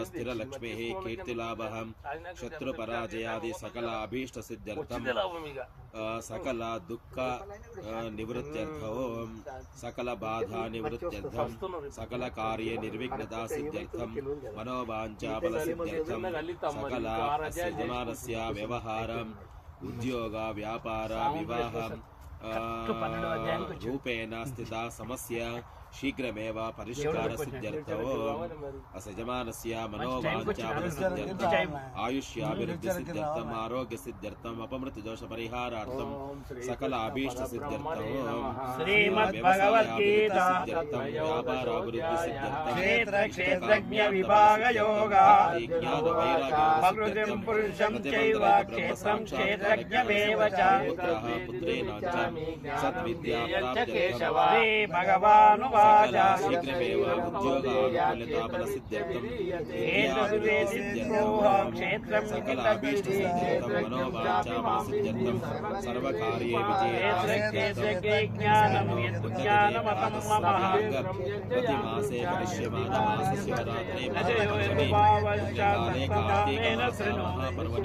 स्थिरलक्ष्मीः कीर्तिलाभः शत्रुपराजयादि सकल अभीष्ट सिद्ध्यर्थं सकल दुःख निवृत्त्यर्थो सकल बाधा निवृत्त्यर्थं सकल कार्य निर्विघ्नता सिद्ध्यर्थं मनोवाञ्छा फल सिद्ध्यर्थं सकल यजमानस्य व्यवहार उद्योग व्यापार विवाह रूपेण स्थिता समस्या शीघ्रमेव परिष्कार सिद्ध्यर्थो असजमानस्य मनोवाञ्छाफलसिद्ध्यर्थम् आयुष्याभिवृद्धिसिद्ध्यर्थम् आरोग्यसिद्ध्यर्थम् अपमृत्युदोषपरिहारार्थं सकल अभीष्टसिद्ध्यर्थम् श्रीमद्भगवद्गीता क्षेत्रज्ञविभागयोगः प्रकृतिं पुरुषं चैव क्षेत्रं क्षेत्रज्ञमेव च श्रीभगवानुवाच शीघ्रमेव उद्योगानुकूलताफलसिद्ध्यर्थं सकल अभीष्टसिद्ध्यर्थं मनोवाञ्छाफलसिद्ध्यर्थं सर्वकार्ये प्रतिमासे करिष्यमाणमासस्य महापर्वणि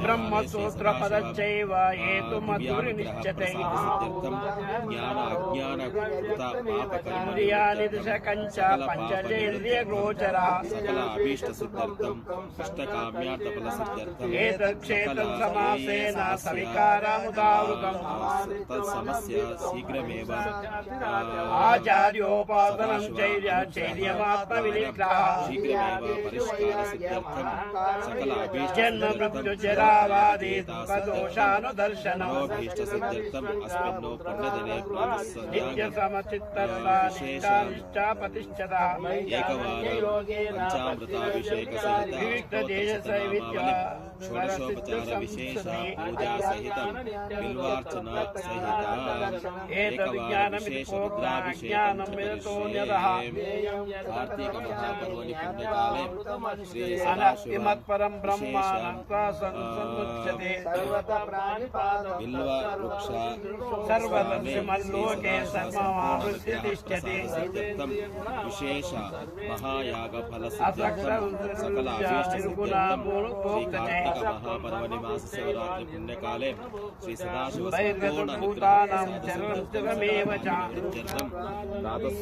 ब्रह्मसूत्रपदश्चैव हेतुमधुर्निश्चितैः ज्ञान अज्ञान इंद्रियाणि दशकञ्च पञ्चचेन्द्रियगोचरः सकल अभीष्ट सिद्ध्यर्थं इष्टकाम्यार्थफल सिद्ध्यर्थं एतत्क्षेत्रं समासेन सविकारामुदावृतम् तत्समस्य शीघ्रमेव आचार्योपासनं चैर्यमात्मविनिग्रहः शीघ्रमेव परिष्कार सिद्ध्यर्थं सकल अभीष्ट जन्म मृत्युजरावादि दुःखदोषानुदर्शनम् अभीष्ट सिद्ध्यर्थं अस्मिन्नो अन्नदिने నిత్య प्रातःसन्ध्यां సమచిత్తనిష్టానిష్ట ప్రతిష్ఠత एकवारं पञ्चामृताभिषेकसहित వివిక్తదేశసైవిధ్య षोडशोपचारविशेष पूजासहितं बिल्वार्चना सहिता कार्तिक महापर्वणि पुण्यकाले श्री అనక్తిమత్పరం బ్రహ్మానందముచ్యతే बिल्व वृक्ष సర్వదర్శమల్లోకే సర్వమావృత్తిష్టతే विशेष महायाग फल सकल अभीष्ट श्री कार्तिक महापर्वणि मास शिवरात्रि पुण्यकाले श्री सदाशिव భూతానాం చరణం స్థిరమేవ చ प्रातः